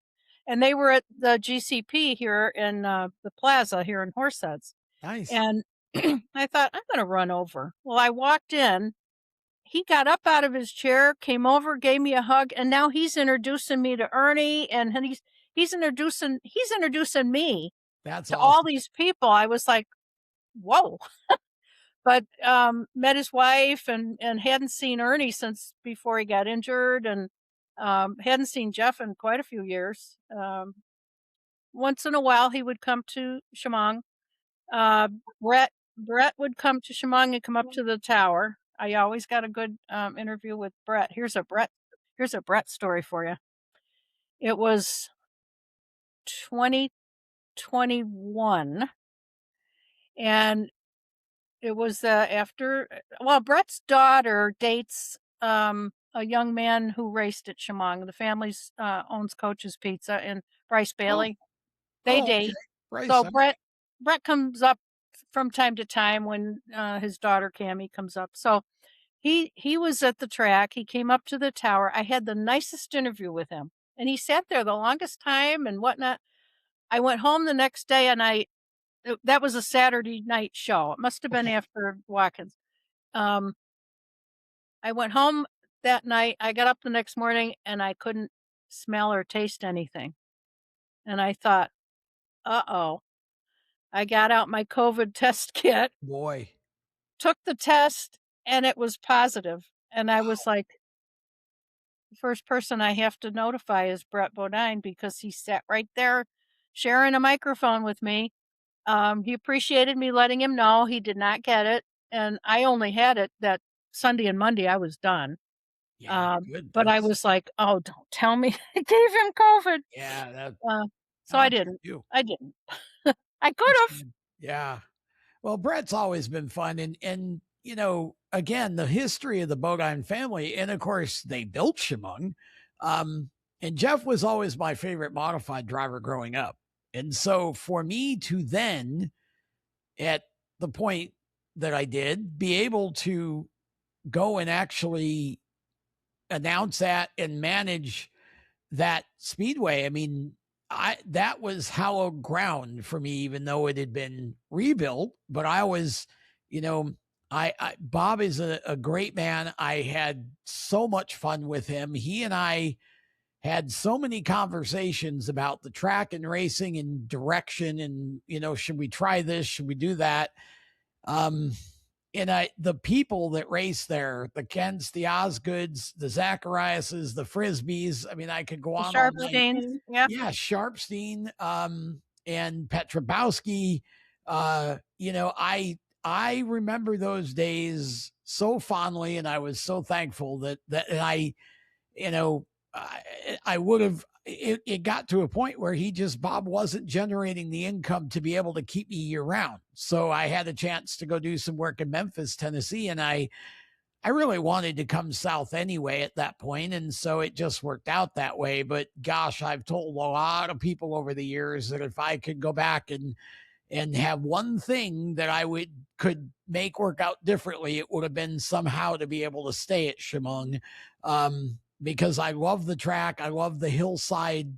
And they were at the GCP here in the plaza here in Horseheads. Nice. And I thought, I'm going to run over. Well, I walked in. He got up out of his chair, came over, gave me a hug, and now he's introducing me to Ernie, and he's introducing me to awesome. all these people. I was like, whoa. But met his wife and hadn't seen Ernie since before he got injured, and hadn't seen Jeff in quite a few years. Once in a while, he would come to Chemung. Brett would come to Chemung and come up to the tower. I always got a good interview with Brett. Here's a Brett story for you. It was 2021, and it was Brett's daughter dates a young man who raced at Chemung. The family owns Coach's Pizza, and Bryce Bailey. They date. Okay. Bryce, so Brett comes up from time to time when his daughter Cammie comes up. So he was at the track. He came up to the tower. I had the nicest interview with him, and he sat there the longest time and whatnot. I went home the next day, and that was a Saturday night show. It must have been after Watkins. I went home that night. I got up the next morning, and I couldn't smell or taste anything. And I thought, uh-oh. I got out my COVID test kit. Boy. Took the test, and it was positive. And I was like, the first person I have to notify is Brett Bodine, because he sat right there sharing a microphone with me. He appreciated me letting him know. He did not get it, and I only had it that Sunday and Monday. I was done. Yeah, but I was like, oh, don't tell me I gave him COVID. Yeah. So I didn't. I didn't. I could have. Yeah. Well, Brett's always been fun. And again, the history of the Bodine family, and of course they built Chemung. And Jeff was always my favorite modified driver growing up. And so for me to then, at the point that I did, be able to go and actually announce that and manage that speedway, I mean, that was hallowed ground for me, even though it had been rebuilt. But I was, Bob is a great man. I had so much fun with him. He and I had so many conversations about the track and racing and direction and, should we try this? Should we do that? And the people that race there, the Kents, the Osgoods, the Zachariases, the Frisbees. I mean, I could go on all night. Yeah, Sharpstein, and Petrobowski. I remember those days so fondly, and I was so thankful that I would have. It got to a point where Bob wasn't generating the income to be able to keep me year round. So I had a chance to go do some work in Memphis, Tennessee. And I really wanted to come south anyway at that point. And so it just worked out that way. But gosh, I've told a lot of people over the years that if I could go back and and have one thing that I could make work out differently, it would have been somehow to be able to stay at Chemung, because I love the track. I love the hillside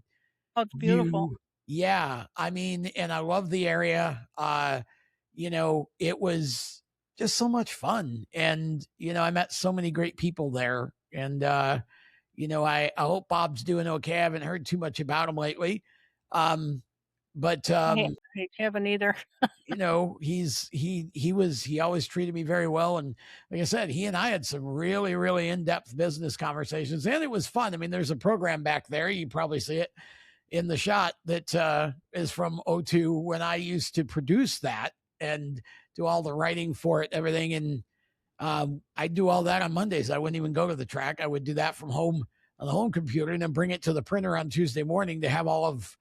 Oh, it's beautiful. view. Yeah. I mean, and I love the area. It was just so much fun. And, I met so many great people there. And, I hope Bob's doing okay. I haven't heard too much about him lately. But I haven't either. he always treated me very well. And like I said, he and I had some really, really in-depth business conversations, and it was fun. I mean, there's a program back there. You probably see it in the shot that is from O2 when I used to produce that and do all the writing for it, everything. And I do all that on Mondays. I wouldn't even go to the track. I would do that from home on the home computer and then bring it to the printer on Tuesday morning to have all of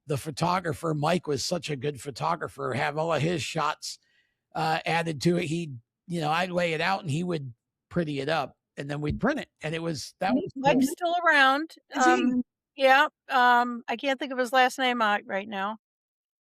the photographer. Mike was such a good photographer, have all of his shots added to it. I'd lay it out and he would pretty it up and then we'd print it. And that was Mike's cool. still around. Is he? Yeah. I can't think of his last name right now,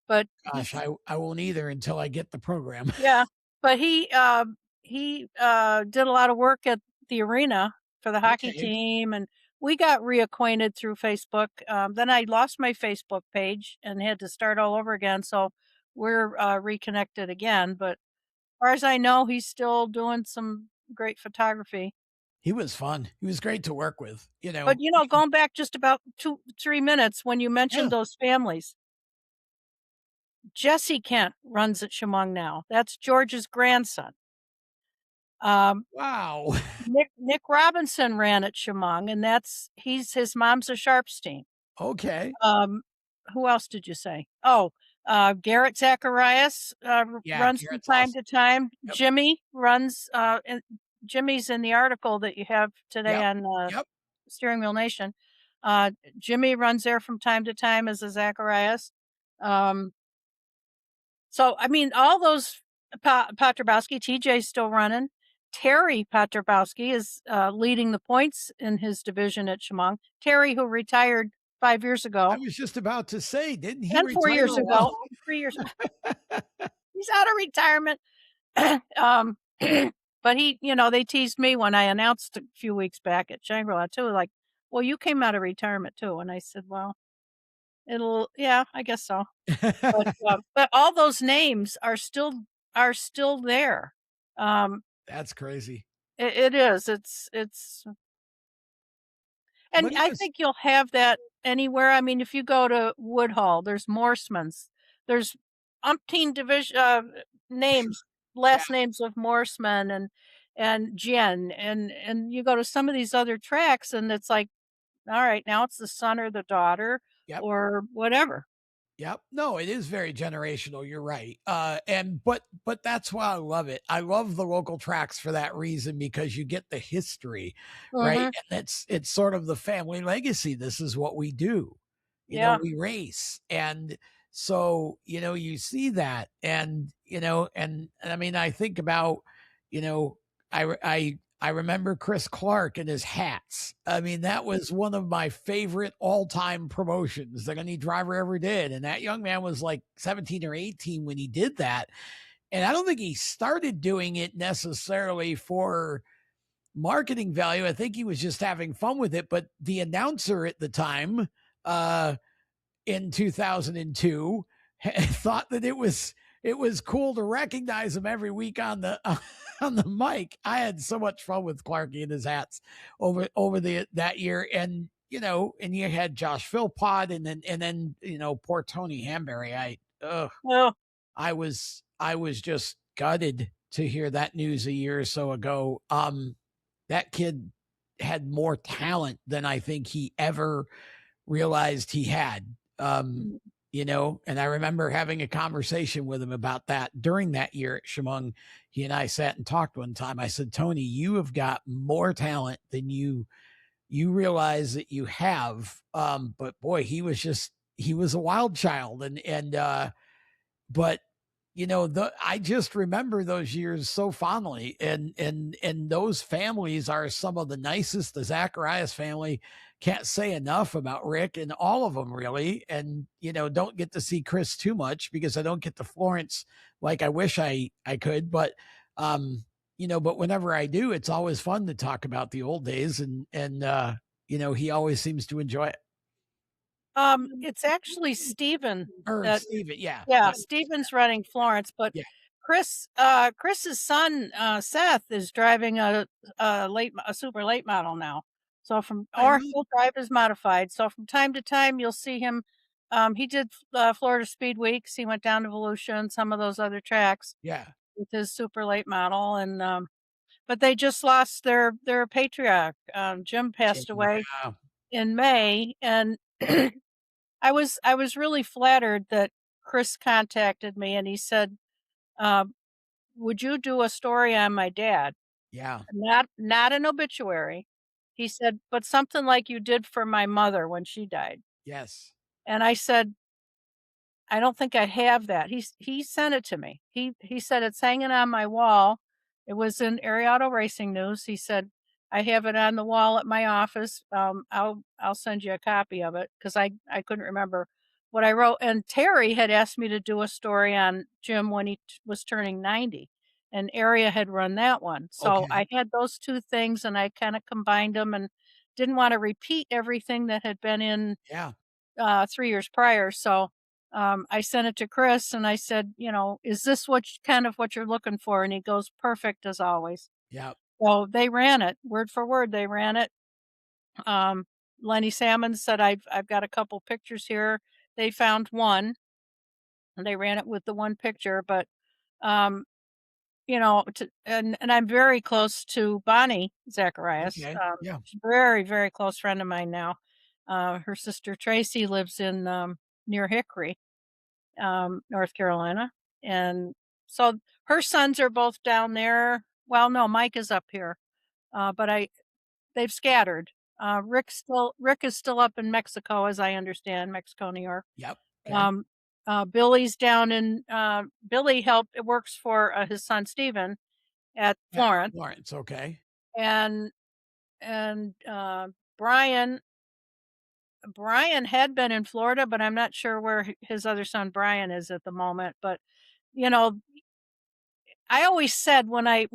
but gosh, I won't either until I get the program. Yeah, but he did a lot of work at the arena for the hockey team, and we got reacquainted through Facebook. Then I lost my Facebook page and had to start all over again. So we're reconnected again. But as far as I know, he's still doing some great photography. He was fun. He was great to work with, But going back just about 2-3 minutes when you mentioned those families. Jesse Kent runs at Chemung now. That's George's grandson. Wow. Nick Robinson ran at Chemung, and his mom's a Sharpstein. Okay. Who else did you say? Oh, Garrett Zacharias runs from time to time. Yep. Jimmy runs. Jimmy's in the article that you have today on Steering Wheel Nation. Jimmy runs there from time to time as a Zacharias. So, I mean, all those Piotrowski, TJ's still running. Terry Piotrowski is leading the points in his division at Chemung. Terry, who retired 5 years ago. I was just about to say, didn't he? And 4 years ago, 3 years ago. He's out of retirement. But they teased me when I announced a few weeks back at Shangri-La too, like, well, you came out of retirement too. And I said, well, I guess so. But all those names are still there. That's crazy. It is. It's. And I think you'll have that anywhere. I mean, if you go to Woodhull, there's Morseman's. There's umpteen division names, last names of Morseman and Jen, and you go to some of these other tracks, and it's like, all right, now it's the son or the daughter or whatever. Yep. No, it is very generational. You're right. But that's why I love it. I love the local tracks for that reason, because you get the history, right? And it's sort of the family legacy. This is what we do. We race. And so, you see that and I mean, I think about, I remember Chris Clark and his hats. I mean, that was one of my favorite all-time promotions that any driver ever did. And that young man was like 17 or 18 when he did that. And I don't think he started doing it necessarily for marketing value. I think he was just having fun with it. But the announcer at the time, in 2002, thought that it was cool to recognize him every week on the mic. I had so much fun with Clarky and his hats over that year. And, and you had Josh Philpott and then, poor Tony Hamberry. I was just gutted to hear that news a year or so ago. That kid had more talent than I think he ever realized he had. And I remember having a conversation with him about that during that year at Chemung. He and I sat and talked one time. I said, Tony, you have got more talent than you realize that you have. But boy, he was a wild child. But I just remember those years so fondly, and those families are some of the nicest. The Zacharias family, can't say enough about Rick and all of them really. And, don't get to see Chris too much because I don't get to Florence like I wish I could, but whenever I do, it's always fun to talk about the old days, and he always seems to enjoy it. It's actually Steven Or that Steven, yeah. yeah, Yeah. Steven's running Florence, but Yeah. Chris's son, Seth is driving a super late model now. So or he'll drive his modified. So from time to time, you'll see him. He did Florida Speed Weeks. He went down to Volusia and some of those other tracks Yeah. with his super late model. And but they just lost their patriarch. Jim passed away Yeah. in May, and I was really flattered that Chris contacted me and he said, "Would you do a story on my dad? Yeah. Not an obituary." He said, "But something like you did for my mother when she died." Yes. And I said, I don't think I have that. He sent it to me. He said it's hanging on my wall. It was in Area Auto Racing News. He said, I have it on the wall at my office. I'll send you a copy of it because I couldn't remember what I wrote. And Terry had asked me to do a story on Jim when he was turning 90, and Area had run that one. So Okay. I had those two things, and I kind of combined them and didn't want to repeat everything that had been in Yeah. 3 years prior. So I sent it to Chris and I said, is this kind of what you're looking for? And he goes, perfect as always. Yeah. So they ran it word for word. They ran it. Um, Lenny Salmon said, I've got a couple pictures here. They found one and they ran it with the one picture, but, um, and I'm very close to Bonnie Zacharias. Okay. Yeah. She's a very, very close friend of mine now. Her sister Tracy lives in, near Hickory, North Carolina. And so her sons are both down there. Well, no, Mike is up here. But they've scattered. Rick is still up in Mexico, as I understand, Mexico, New York. Yep. Okay. Um, Billy's down in, Billy works for his son Steven at Yeah. Florence. Lawrence. Okay. And, Brian had been in Florida, but I'm not sure where his other son Brian is at the moment. But, you know, I always said when I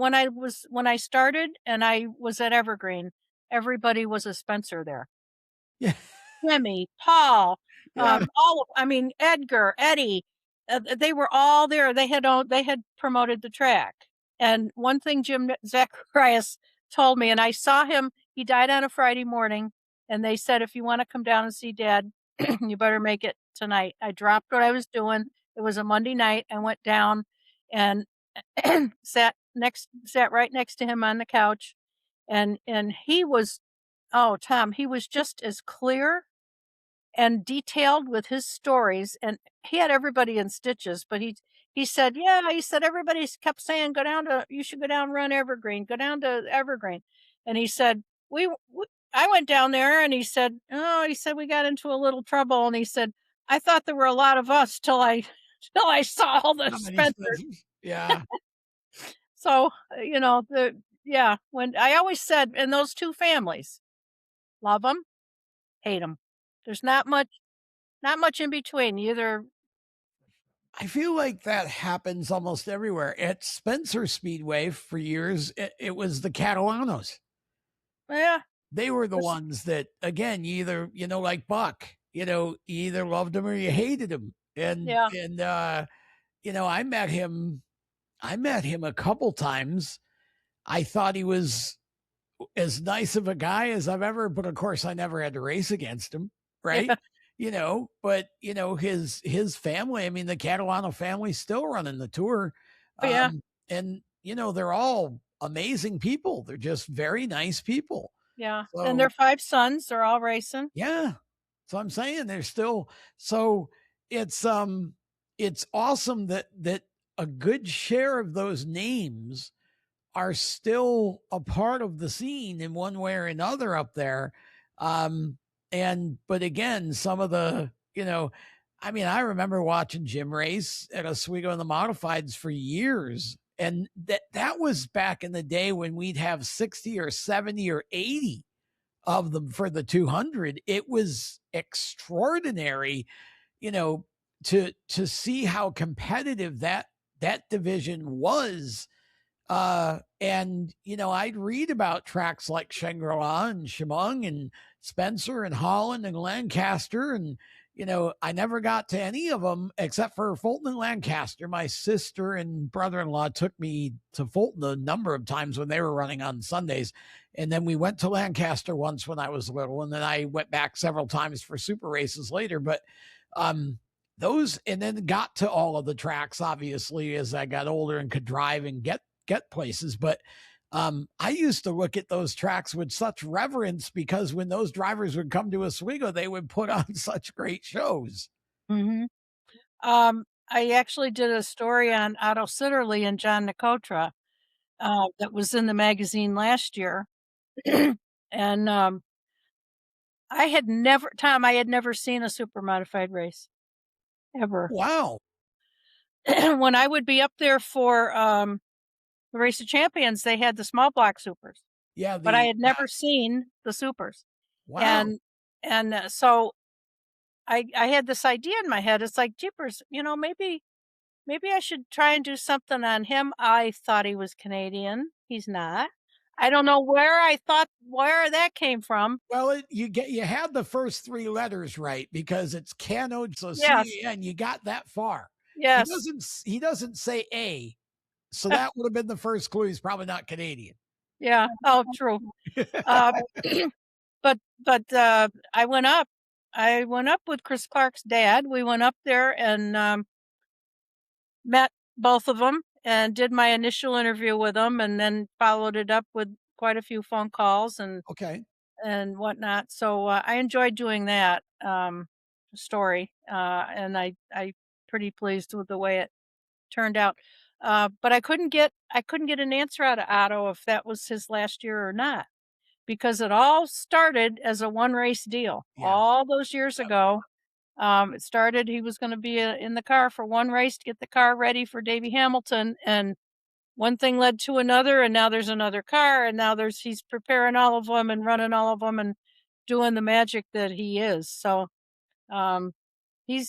started and I was at Evergreen, everybody was a Spencer there. Yeah. Jimmy, Paul, Yeah. Edgar, Eddie, they were all there. They had promoted the track. And one thing Jim Zacharias told me, and I saw him, he died on a Friday morning, and they said, if you want to come down and see Dad, you better make it tonight. I dropped what I was doing. It was a Monday night. I went down and sat right next to him on the couch, and he was, oh, Tom, he was just as clear and detailed with his stories, and he had everybody in stitches, but he said, "Yeah," he said, "everybody kept saying, you should go down and run Evergreen, go down to Evergreen." And he said, we I went down there, and he said, "Oh," he said, "we got into a little trouble." And he said, "I thought there were a lot of us till I till I saw all the How many Spencers." Spencers? Yeah. So, when I always said, in those two families, love them, hate them. There's not much in between. Either I feel like that happens almost everywhere. At Spencer Speedway for years, it was the Catalanos. yeah, They were the ones that, again, you either, like Buck, you either loved him or you hated him. yeah, I met him a couple times. I thought he was as nice of a guy as I've ever, but of course I never had to race against him. Right. yeah, But his family, I mean, the Catalano family still running the tour. yeah, And they're all amazing people. They're just very nice people. yeah. And So their 5 sons, they're all racing. yeah. So I'm saying they're still, so it's awesome that a good share of those names are still a part of the scene in one way or another up there. But again, some of the, I mean, I remember watching Jim race at Oswego in the modifieds for years. And that was back in the day when we'd have 60 or 70 or 80 of them for the 200. It was extraordinary, you know, to see how competitive that division was. And I'd read about tracks like Shangri-La and Chemung and Spencer and Holland and Lancaster. And, I never got to any of them except for Fulton and Lancaster. My sister and brother-in-law took me to Fulton a number of times when they were running on Sundays. And then we went to Lancaster once when I was little. And then I went back several times for super races later. But, those, and then got to all of the tracks, obviously, as I got older and could drive and get places. But I used to look at those tracks with such reverence because when those drivers would come to Oswego, they would put on such great shows. Mm-hmm. I actually did a story on Otto Sitterly and John Nicotra that was in the magazine last year. And I had never seen a super modified race ever. Wow. When I would be up there for the Race of Champions, they had the small block supers. Yeah. But I had never seen the supers. Wow. And so I had this idea in my head. It's like, jeepers, maybe I should try and do something on him. I thought he was Canadian. He's not. I don't know where that came from. Well, you had the first three letters right because it's Cano, so Yes. C-A-N, you got that far. Yes. He doesn't say A. So that would have been the first clue. He's probably not Canadian. Yeah. Oh, true. But I went up with Chris Clark's dad. We went up there and met both of them and did my initial interview with them, and then followed it up with quite a few phone calls and whatnot. So I enjoyed doing that story, and I pretty pleased with the way it turned out. But I couldn't get an answer out of Otto if that was his last year or not, because it all started as a one race deal all those years ago. It started, he was going to be in the car for one race to get the car ready for Davey Hamilton, and one thing led to another, and now there's another car, and now he's preparing all of them and running all of them and doing the magic that he is. So he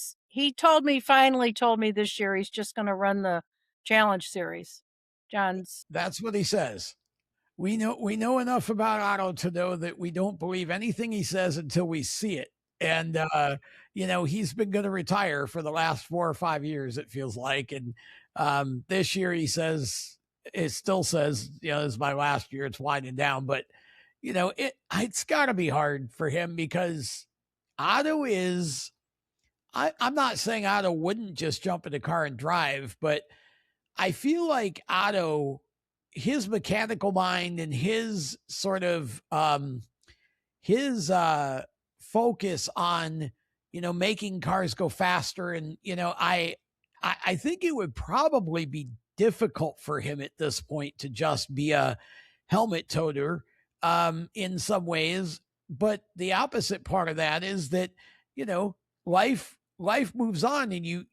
finally told me this year he's just going to run the Challenge Series. That's what he says. We know enough about Otto to know that we don't believe anything he says until we see it. And, he's been going to retire for the last 4 or 5 years, it feels like. And this year it still says, this is my last year. It's winding down. But, it's got to be hard for him because Otto is, I'm not saying Otto wouldn't just jump in the car and drive, but I feel like Otto, his mechanical mind and his sort of his focus on making cars go faster, and I think it would probably be difficult for him at this point to just be a helmet toter in some ways. But the opposite part of that is that life moves on, and you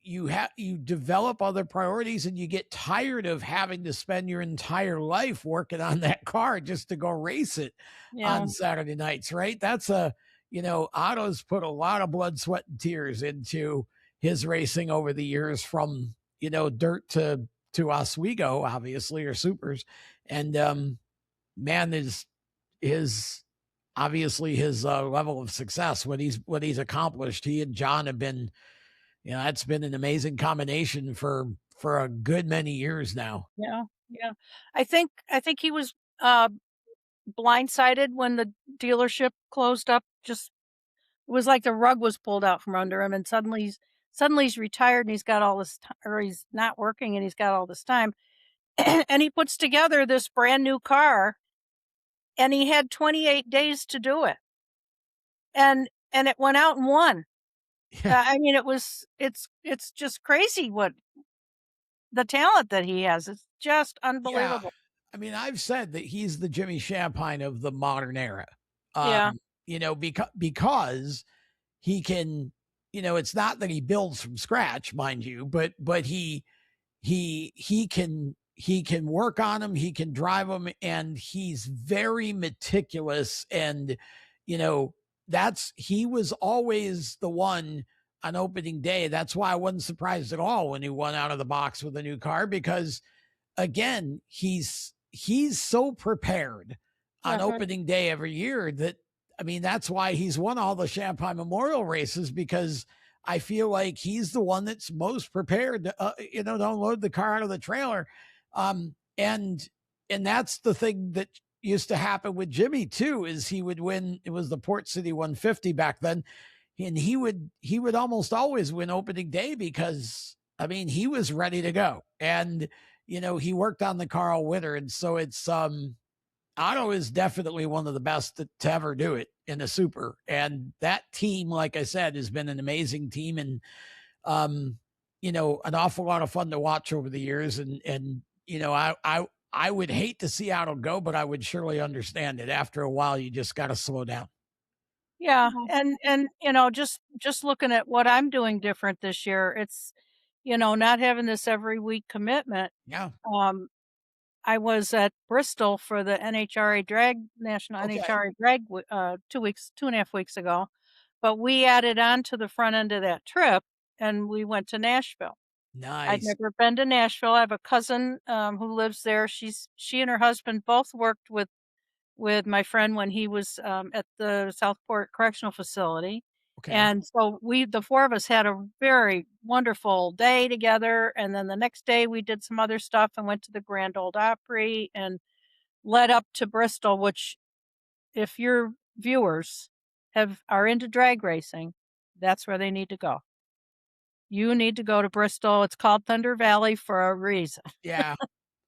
develop other priorities, and you get tired of having to spend your entire life working on that car just to go race it on Saturday nights, right? That's Otto's put a lot of blood, sweat, and tears into his racing over the years, from dirt to Oswego, obviously, or supers. And man, his obviously his level of success, what he's accomplished. He and John have been, it's been an amazing combination for a good many years now. Yeah. I think he was blindsided when the dealership closed up. Just, it was like the rug was pulled out from under him, and suddenly he's retired and he's got all this or he's not working and he's got all this time. And he puts together this brand new car, and he had 28 days to do it. And it went out in one. Yeah. I mean, it's just crazy what the talent that he has. It's just unbelievable. Yeah. I mean, I've said that he's the Jimmy Champagne of the modern era. Yeah. Because he can, it's not that he builds from scratch, mind you, but he can work on them, he can drive them, and he's very meticulous. And he was always the one on opening day. That's why I wasn't surprised at all when he won out of the box with a new car, because again, he's so prepared on opening day every year that, I mean, that's why he's won all the Champagne Memorial races, because I feel like he's the one that's most prepared to, to unload the car out of the trailer. And that's the thing that used to happen with Jimmy too, is he would win. It was the Port City 150 back then. And he would almost always win opening day because, I mean, he was ready to go. And, he worked on the car all winter. And so it's, Otto is definitely one of the best to ever do it in a super. And that team, like I said, has been an amazing team, and, an awful lot of fun to watch over the years. And, I would hate to see Otto go, but I would surely understand it. After a while, you just got to slow down. Yeah, and just looking at what I'm doing different this year, it's not having this every week commitment. Yeah. I was at Bristol for the National Okay. NHRA drag 2.5 weeks ago, but we added on to the front end of that trip and we went to Nashville. I'd Nice. never been to Nashville. I have a cousin who lives there. She and her husband both worked with my friend when he was at the Southport Correctional Facility. Okay. And so the four of us had a very wonderful day together. And then the next day we did some other stuff and went to the Grand Ole Opry and led up to Bristol, which, if your viewers are into drag racing, that's where they need to go. You need to go to Bristol. It's called Thunder Valley for a reason. Yeah.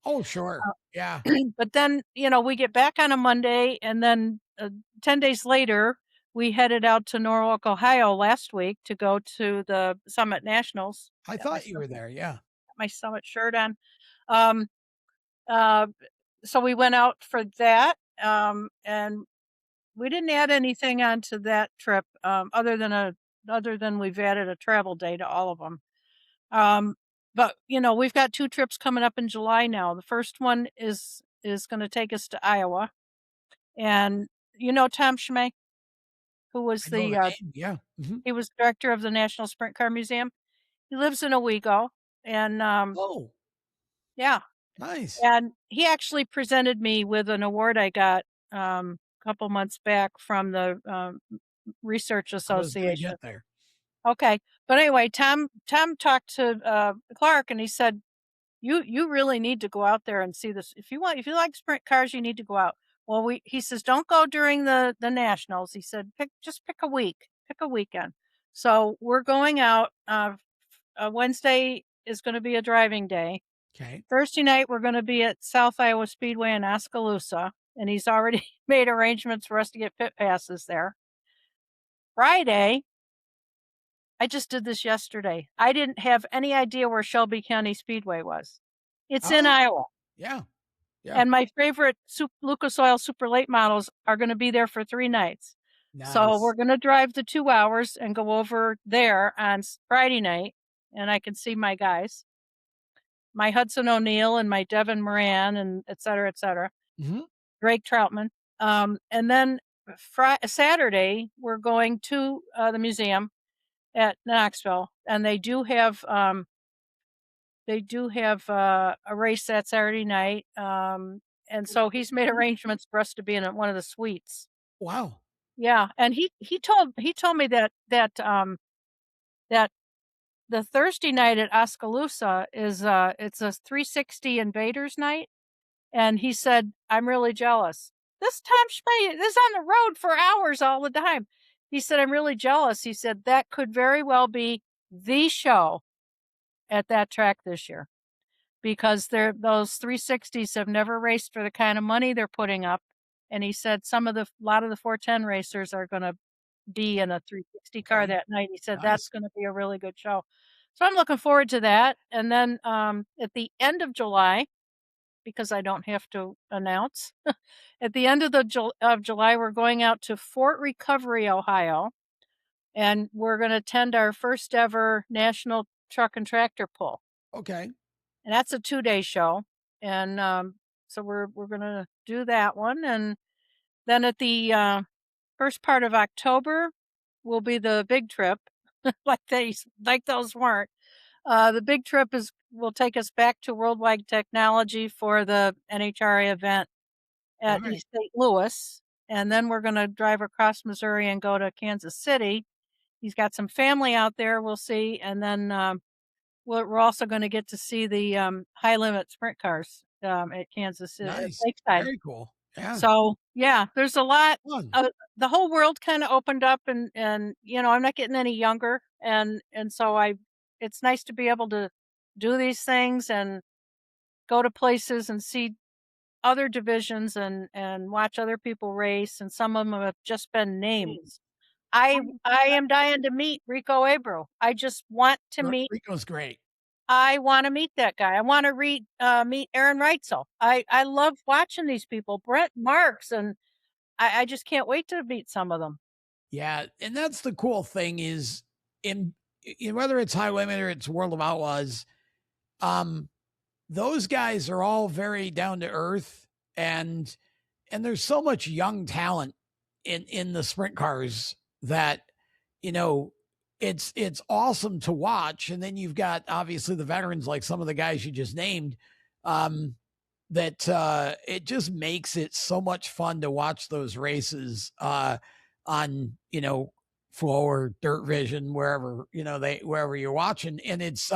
Oh, sure. Yeah. But then, we get back on a Monday, and then 10 days later, we headed out to Norwalk, Ohio last week to go to the Summit Nationals. I thought you were there. Yeah. Got my Summit shirt on. Um, uh, so we went out for that, and we didn't add anything onto that trip, other than we've added a travel day to all of them. But we've got 2 trips coming up in July now. The first one is going to take us to Iowa, and Tom Schmay, who was I know the name. Yeah. he was director of the National Sprint Car Museum. He lives in Owego, and Oh, yeah, nice. and he actually presented me with an award I got a couple months back from the Research I was gonna Association. get there. Okay, but anyway, Tom talked to Clark, and he said, You really need to go out there and see this. If you like sprint cars, you need to go out. Well, he says, don't go during the nationals. He said, pick a weekend. So we're going out. Wednesday is going to be a driving day. Okay. Thursday night, we're going to be at South Iowa Speedway in Oskaloosa, and he's already made arrangements for us to get pit passes there. Friday, I just did this yesterday. I didn't have any idea where Shelby County Speedway was. It's in Iowa. Yeah. Yeah. And my favorite Lucas Oil Super Late models are going to be there for 3 nights. Nice. So we're going to drive the 2 hours and go over there on Friday night, and I can see my guys, my Hudson O'Neill and my Devin Moran, and et cetera, Drake Troutman. And then Saturday, we're going to the museum at Knoxville, and they do have a race that Saturday night. And so he's made arrangements for us to be in one of the suites. Wow. Yeah, and he told me that the Thursday night at Oskaloosa is it's a 360 Invaders night, and he said, I'm really jealous. This Tom Schmay is on the road for hours all the time. He said, I'm really jealous. He said that could very well be the show at that track this year, because those 360s have never raced for the kind of money they're putting up. And he said a lot of the 410 racers are going to be in a 360 car that night. He said that's going to be a really good show. So I'm looking forward to that. And then at the end of July, because I don't have to announce, at the end of July, we're going out to Fort Recovery, Ohio. and we're going to attend our first ever National Truck and Tractor Pull, Okay. and that's a 2-day show. And so we're going to do that one, and then at the first part of October will be the big trip, like those weren't. The big trip is will take us back to Worldwide Technology for the NHRA event All at right. East St. Louis, and then we're gonna drive across Missouri and go to Kansas City. He's got some family out there, we'll see, and then, we're also gonna get to see the, high limit sprint cars, at Kansas Ci at Nice. Lakeside. Very cool. Yeah. So, yeah, there's a lot. Fun. The whole world kinda opened up, and, I'm not getting any younger, and so it's nice to be able to do these things and go to places and see other divisions and watch other people race, and some of them have just been names. I am dying to meet Rico Abreu. I just want to meet Rico's great. I wanna meet that guy. I wanna meet Aaron Reitzel. I love watching these people, Brent Marks, and I just can't wait to meet some of them. Yeah, and that's the cool thing is in whether it's High Limit or it's World of Outlaws, um, those guys are all very down to earth, and there's so much young talent in the sprint cars that you know it's awesome to watch. And then you've got obviously the veterans like some of the guys you just named. Um, that it just makes it so much fun to watch those races on Flow or Dirt Vision, wherever wherever you're watching. And it's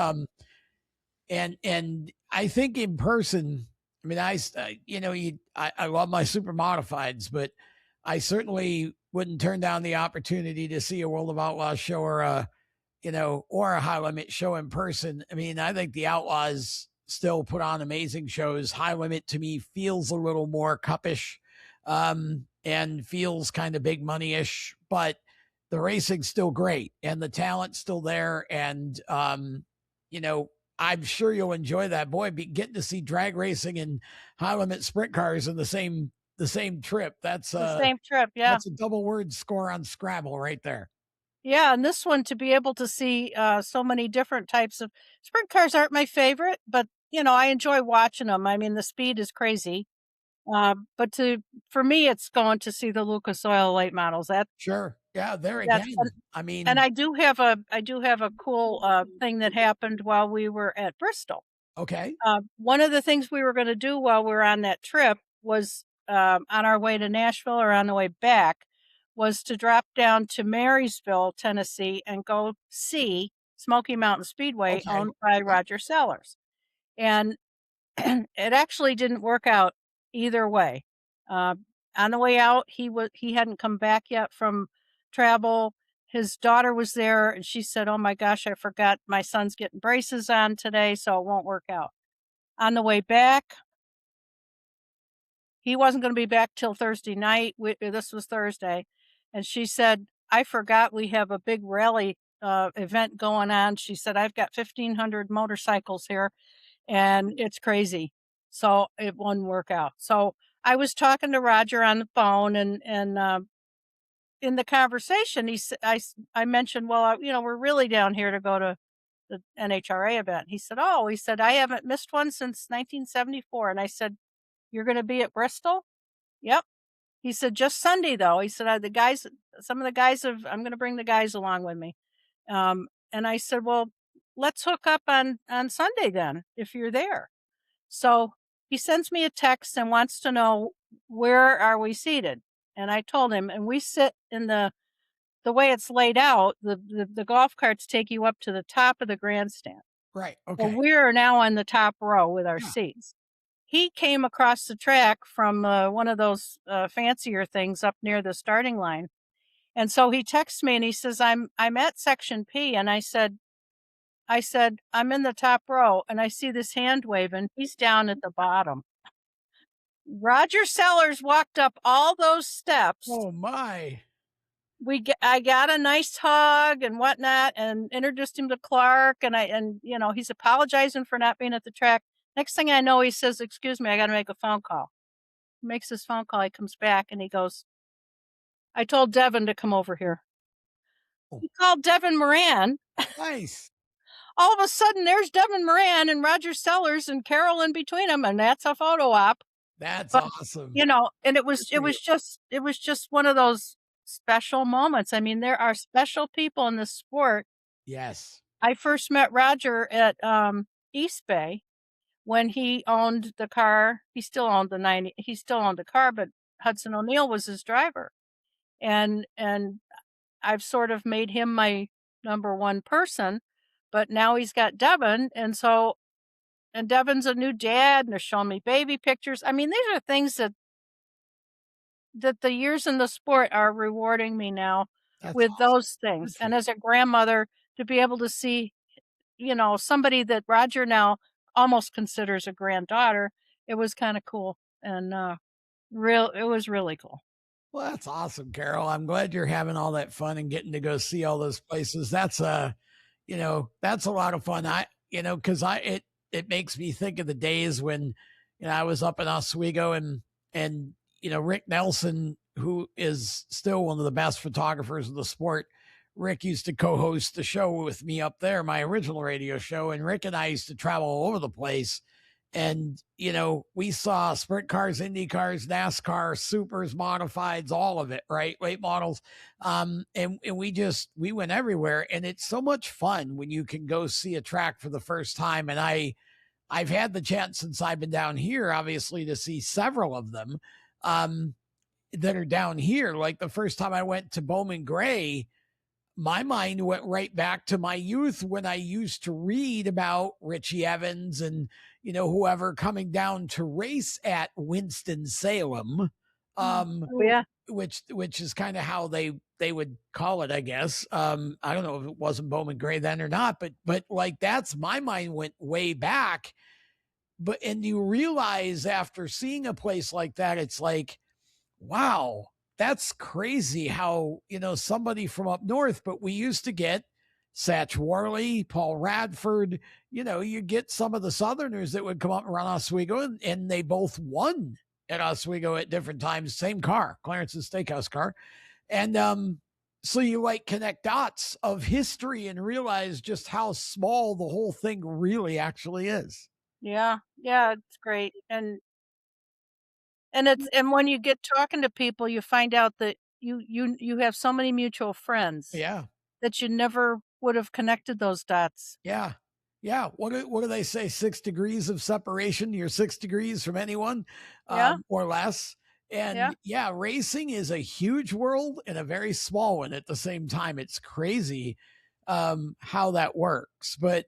and I think in person, I mean, I love my super modifieds, but I certainly wouldn't turn down the opportunity to see a World of Outlaws show or or a High Limit show in person. I mean, I think the Outlaws still put on amazing shows. High Limit to me feels a little more cuppish, and feels kind of big money ish, but the racing's still great and the talent's still there. And, I'm sure you'll enjoy that. Boy, getting to see drag racing and high limit sprint cars in the same trip. The same trip, yeah. That's a double word score on Scrabble right there. Yeah, and this one to be able to see, so many different types of sprint cars aren't my favorite, but, I enjoy watching them. I mean, the speed is crazy. But for me, it's going to see the Lucas Oil late models. Sure. Yeah. There That's again. I and mean, I do have a cool, thing that happened while we were at Bristol. okay. One of the things we were gonna do while we were on that trip was, on our way to Nashville or on the way back, was to drop down to Marysville, Tennessee, and go see Smoky Mountain Speedway Okay. owned by Yep. Roger Sellers. And it actually didn't work out either way. Uh, on the way out, he hadn't come back yet from travel. His daughter was there, and she said, "Oh my gosh, I forgot my son's getting braces on today, so it won't work out." On the way back, he wasn't gonna be back till Thursday night. This was Thursday, and she said, "I forgot we have a big rally, event going on." She said, "I've got 1,500 motorcycles here, and it's crazy." So, it wouldn't work out. So, I was talking to Roger on the phone, and in the conversation, I mentioned, "Well, we're really down here to go to the NHRA event." He said, "Oh," he said, "I haven't missed one since 1974." And I said, "You're gonna be at Bristol?" "Yep." He said, "Just Sunday, though." He said, the guys some of the guys have I'm gonna bring the guys along with me." And I said, "Well, let's hook up on Sunday then, if you're there." So, he sends me a text and wants to know, where are we seated? And I told him, and we sit in the way it's laid out, the golf carts take you up to the top of the grandstand. Right. So Okay. we're now on the top row with our Yeah. seats. He came across the track from, one of those, fancier things up near the starting line, and so he texts me and he says, "I'm at section P," and I said, "I'm in the top row," and I see this hand waving. He's down at the bottom. Roger Sellers walked up all those steps. Oh my. I got a nice hug and whatnot and introduced him to Clark, and he's apologizing for not being at the track. Next thing I know, he says, "Excuse me, I gotta make a phone call." He makes his phone call, he comes back and he goes, "I told Devin to come over here." he called Devin Moran. Nice. All of a sudden, there's Devin Moran and Roger Sellers and Carol in between them, and that's a photo op. That's But, awesome. and it was just one of those special moments. I mean, there are special people in this sport. Yes. I first met Roger at East Bay when he owned the car. He still owned the car, but Hudson O'Neill was his driver. And I've sort of made him my number one person, but now he's got Devin. And Devin's a new dad, and they're showing me baby pictures. I mean, these are things that the years in the sport are rewarding me now That's with awesome. those things. And as a grandmother, to be able to see, somebody that Roger now almost considers a granddaughter, it was kind of cool. And it was really cool. Well, that's awesome, Carol. I'm glad you're having all that fun and getting to go see all those places. That's that's a lot of fun. Cause it makes me think of the days when, I was up in Oswego and, Rick Nelson, who is still one of the best photographers of the sport. Rick used to co-host the show with me up there, my original radio show. And Rick and I used to travel all over the place. And, we saw sprint cars, Indy cars, NASCAR, supers, modifieds, all of it, right? Late models. And we went everywhere. And it's so much fun when you can go see a track for the first time. And I've had the chance since I've been down here, obviously, to see several of them that are down here. Like the first time I went to Bowman Gray, my mind went right back to my youth when I used to read about Richie Evans and, whoever coming down to race at Winston-Salem. Yeah. Which is kind of how they would call it, I guess. I don't know if it wasn't Bowman Gray then or not, but like that's my mind went way back. And you realize after seeing a place like that, it's like, wow, that's crazy how, somebody from up north, but we used to get Satch Worley, Paul Radford, you get some of the Southerners that would come up around Oswego and they both won at Oswego at different times, same car, Clarence's Steakhouse car. And, so you like connect dots of history and realize just how small the whole thing really actually is. Yeah. Yeah. It's great. And when you get talking to people, you find out that you have so many mutual friends. Yeah. That you never would have connected those dots. Yeah. Yeah. What do they say? 6 degrees of separation. You're 6 degrees from anyone, or less. And racing is a huge world and a very small one at the same time. It's crazy, how that works. But,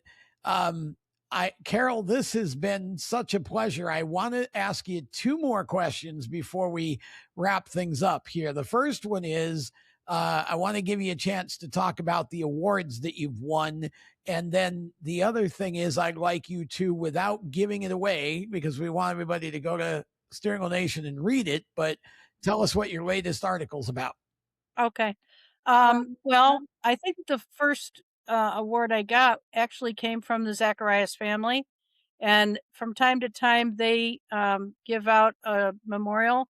Carol, this has been such a pleasure. I want to ask you 2 more questions before we wrap things up here. The first one is, I want to give you a chance to talk about the awards that you've won. And then the other thing is I'd like you to, without giving it away, because we want everybody to go to Steering Wheel Nation and read it, but tell us what your latest article's about. Okay. Well, I think the first award I got actually came from the Zacharias family. And from time to time, they give out a memorial,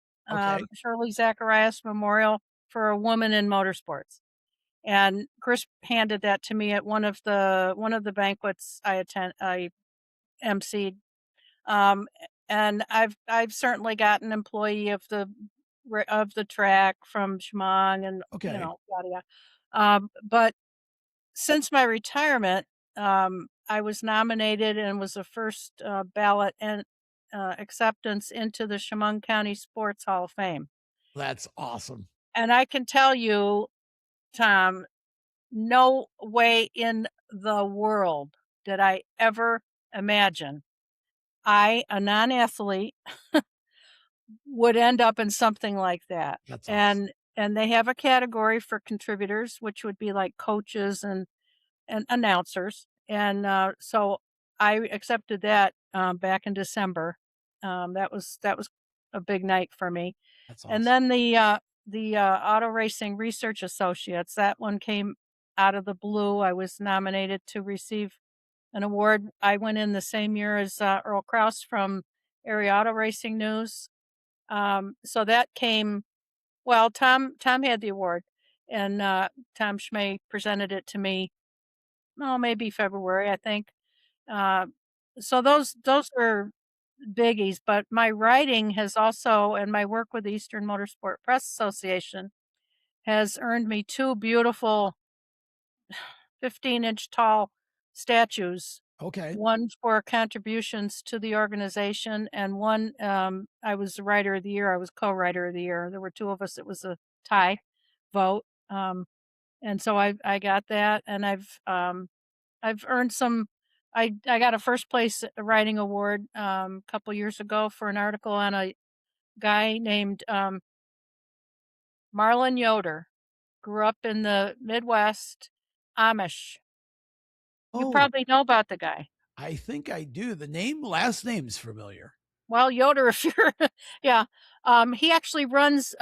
Shirley Zacharias Memorial for a woman in motorsports. And Chris handed that to me at one of the banquets I emceed. And I've certainly gotten employee of the track from Schmong and yada yada. But since my retirement, I was nominated and was the first ballot and acceptance into the Chemung County Sports Hall of Fame. That's awesome. And I can tell you, Tom, no way in the world did I ever imagine a non-athlete, would end up in something like that. That's awesome. And they have a category for contributors, which would be like coaches and announcers. And so I accepted that back in December. That was a big night for me. That's awesome. And then the Auto Racing Research Associates, that one came out of the blue. I was nominated to receive an award. I went in the same year as Earl Krause from Area Auto Racing News. So that came, well, Tom had the award. and Tom Schmay presented it to me. Oh, maybe February, I think. Uh, so those are biggies. But my writing has also, and my work with the Eastern Motorsport Press Association, has earned me two beautiful 15-inch tall statues. Okay. One for contributions to the organization, and one, I was the writer of the year, I was co-writer of the year. There were 2 of us, it was a tie vote, and so I got that, and I've earned some. I got a first place writing award, a couple years ago for an article on a guy named, Marlon Yoder, grew up in the Midwest, Amish. You Oh, probably know about the guy. I think I do. The last name's familiar. Well, Yoder, if you're yeah, he actually runs,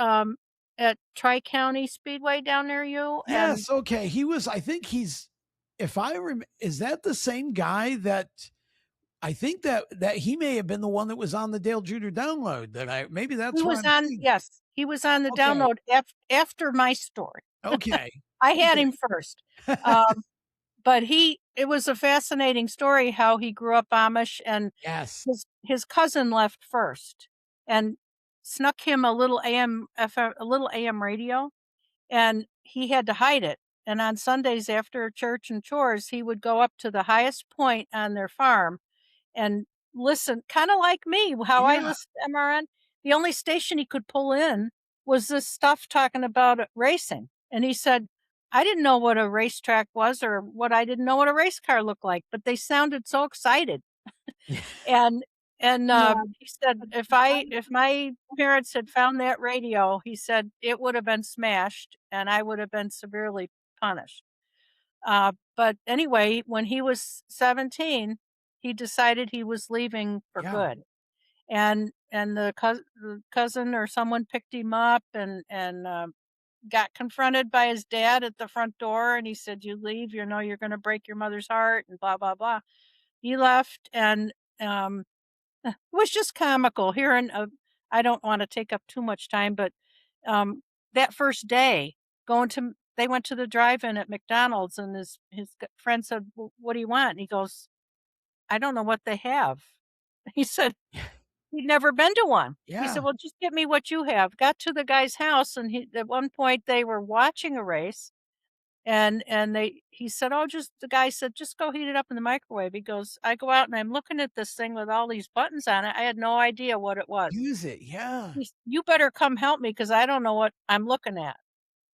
at Tri-County Speedway down near you, and Yes, okay. I think he's if I rem is that the same guy that I think that he may have been the one that was on the Dale Jr. download that I maybe he that's what was I'm on, thinking. yes, he was on the Okay. download after my story. Okay. I had Okay. him first. But it was a fascinating story how he grew up Amish, and Yes. his cousin left first and snuck him a little AM radio, and he had to hide it. And on Sundays after church and chores, he would go up to the highest point on their farm and listen, kinda like me, how I Yeah. listen to MRN. The only station he could pull in was this stuff talking about racing, and he said, "I didn't know what a racetrack was, or I didn't know what a race car looked like, but they sounded so excited." And he said, "If my parents had found that radio," he said, "it would have been smashed, and I would have been severely punished." But anyway, when he was 17, he decided he was leaving for Yeah. good. And the cousin or someone picked him up, and got confronted by his dad at the front door, and he said, "You leave, you know, you're gonna break your mother's heart," and blah, blah, blah. He left, and, it was just comical hearing I don't wanna take up too much time, but, um, that first day, they went to the drive-in at McDonald's, and his friend said, "What do you want?" And he goes, "I don't know what they have." He said he'd never been to one. He Yeah. said, "Well, just get me what you have." Got to the guy's house, and at one point, they were watching a race, and he said, "Oh, just," the guy said, "Just go heat it up in the microwave." He goes, "I go out and I'm looking at this thing with all these buttons on it. I had no idea what it was." Use it. Yeah. "You better come help me because I don't know what I'm looking at."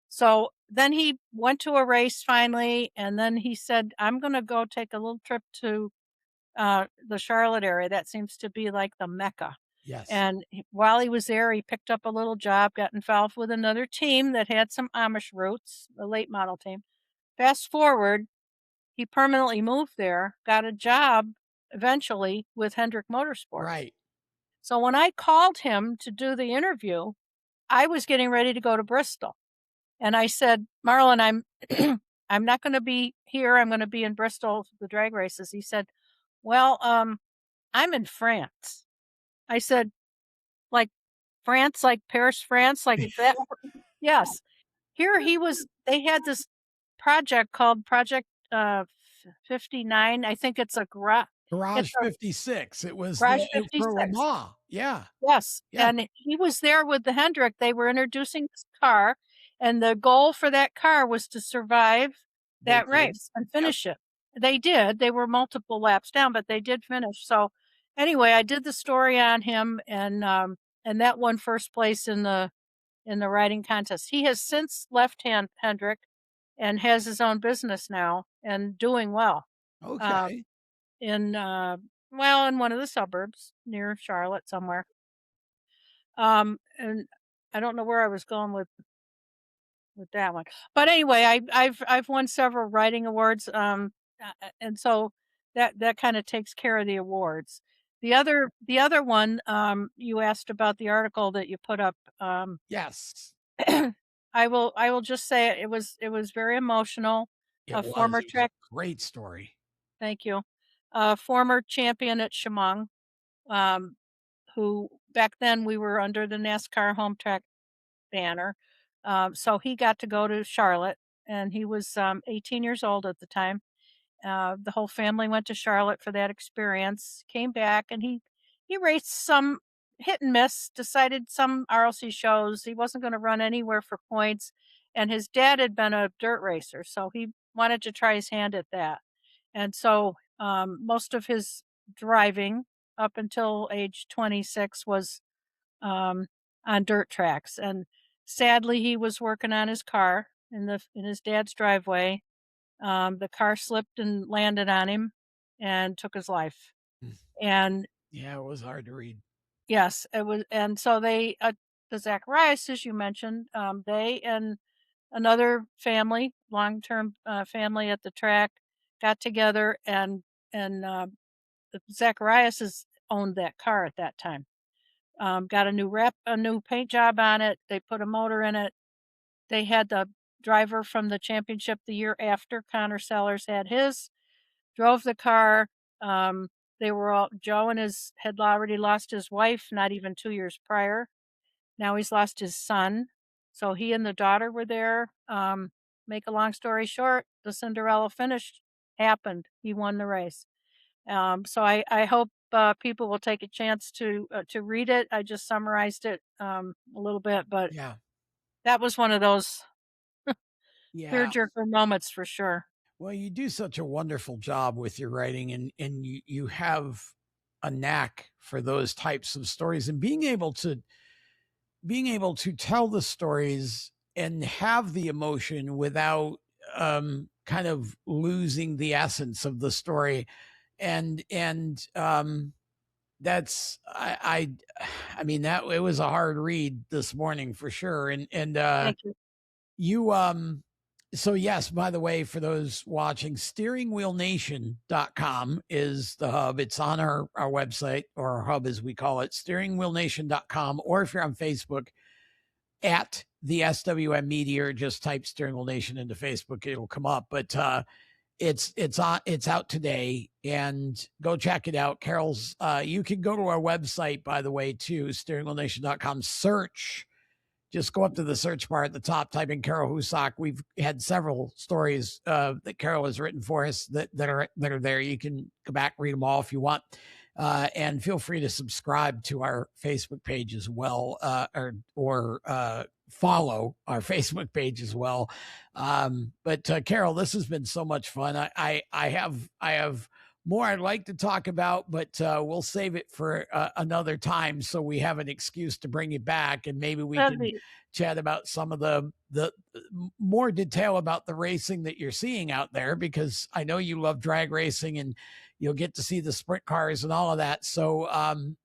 So then he went to a race finally, and then he said, "I'm gonna go take a little trip to the Charlotte area. That seems to be like the Mecca." Yes. And while he was there, he picked up a little job, got involved with another team that had some Amish roots, the late model team. Fast forward, he permanently moved there, got a job eventually with Hendrick Motorsports. Right. So when I called him to do the interview, I was getting ready to go to Bristol. And I said, "Marlon, I'm not going to be here. I'm going to be in Bristol for the drag races." He said, "Well, I'm in France." I said, "Like France, like Paris, France, like that?" Yes. Here he was. They had this project called Project 59. I think it's Garage a 56. It was Garage for Le 56. Mans. Yeah. Yes, Yeah. and he was there with the Hendrick. They were introducing this car, and the goal for that car was to survive They that did. race and Yep. finish it. They did. They were multiple laps down, but they did finish. So anyway, I did the story on him, and that won first place in the writing contest. He has since left Hendrick and has his own business now and doing well. Um, Okay. in in one of the suburbs near Charlotte somewhere. And I don't know where I was going with that one. But anyway, I've won several writing awards, and so that kinda takes care of the awards. The other one, you asked about the article that you put up, Yes. I will just say it was very emotional. It A was. former It was a track great story. Thank you. A former champion at Chemung, um, who back then we were under the NASCAR home track banner. So he got to go to Charlotte, and he was 18 years old at the time. The whole family went to Charlotte for that experience, came back, and he raced some hit and miss, decided some RLC shows. He wasn't going to run anywhere for points, and his dad had been a dirt racer, so he wanted to try his hand at that. And so most of his driving up until age 26 was on dirt tracks. And sadly, he was working on his car in his dad's driveway. The car slipped and landed on him and took his life. And Yeah, it was hard to read. yes, it was. And so the Zacharias, as you mentioned, they and another family, long-term family at the track, got together and the Zacharias owned that car at that time. Got a new paint job on it. They put a motor in it. They had the driver from the championship the year after Connor Sellers had his, drove the car. They were all, Joe and his had already lost his wife not even 2 years prior. Now he's lost his son. So he and the daughter were there. Make a long story short, the Cinderella finish happened. He won the race. So I hope people will take a chance to read it. I just summarized it a little bit, but Yeah. that was one of those Yeah. tearjerker moments for sure. Well, you do such a wonderful job with your writing, and you have a knack for those types of stories, and being able to tell the stories and have the emotion without kind of losing the essence of the story. And that's I mean, that it was a hard read this morning for sure. And Thank you. you so yes, by the way, for those watching, steeringwheelnation.com is the hub. It's on our website, or our hub as we call it, steeringwheelnation.com. Or if you're on Facebook, at the SWM Media, or just type Steering Wheel Nation into Facebook, it'll come up. But it's out today, and go check it out. Carol's you can go to our website, by the way, too, steeringwheelnation.com. Just go up to the search bar at the top, type in Carol Houssock. We've had several stories that Carol has written for us that are there. You can go back, read them all if you want. And feel free to subscribe to our Facebook page as well, or follow our Facebook page as well. But Carol, this has been so much fun. I have more I'd like to talk about, but we'll save it for another time, so we have an excuse to bring you back, and maybe we can chat about some of the more detail about the racing that you're seeing out there, because I know you love drag racing, and you'll get to see the sprint cars and all of that. So,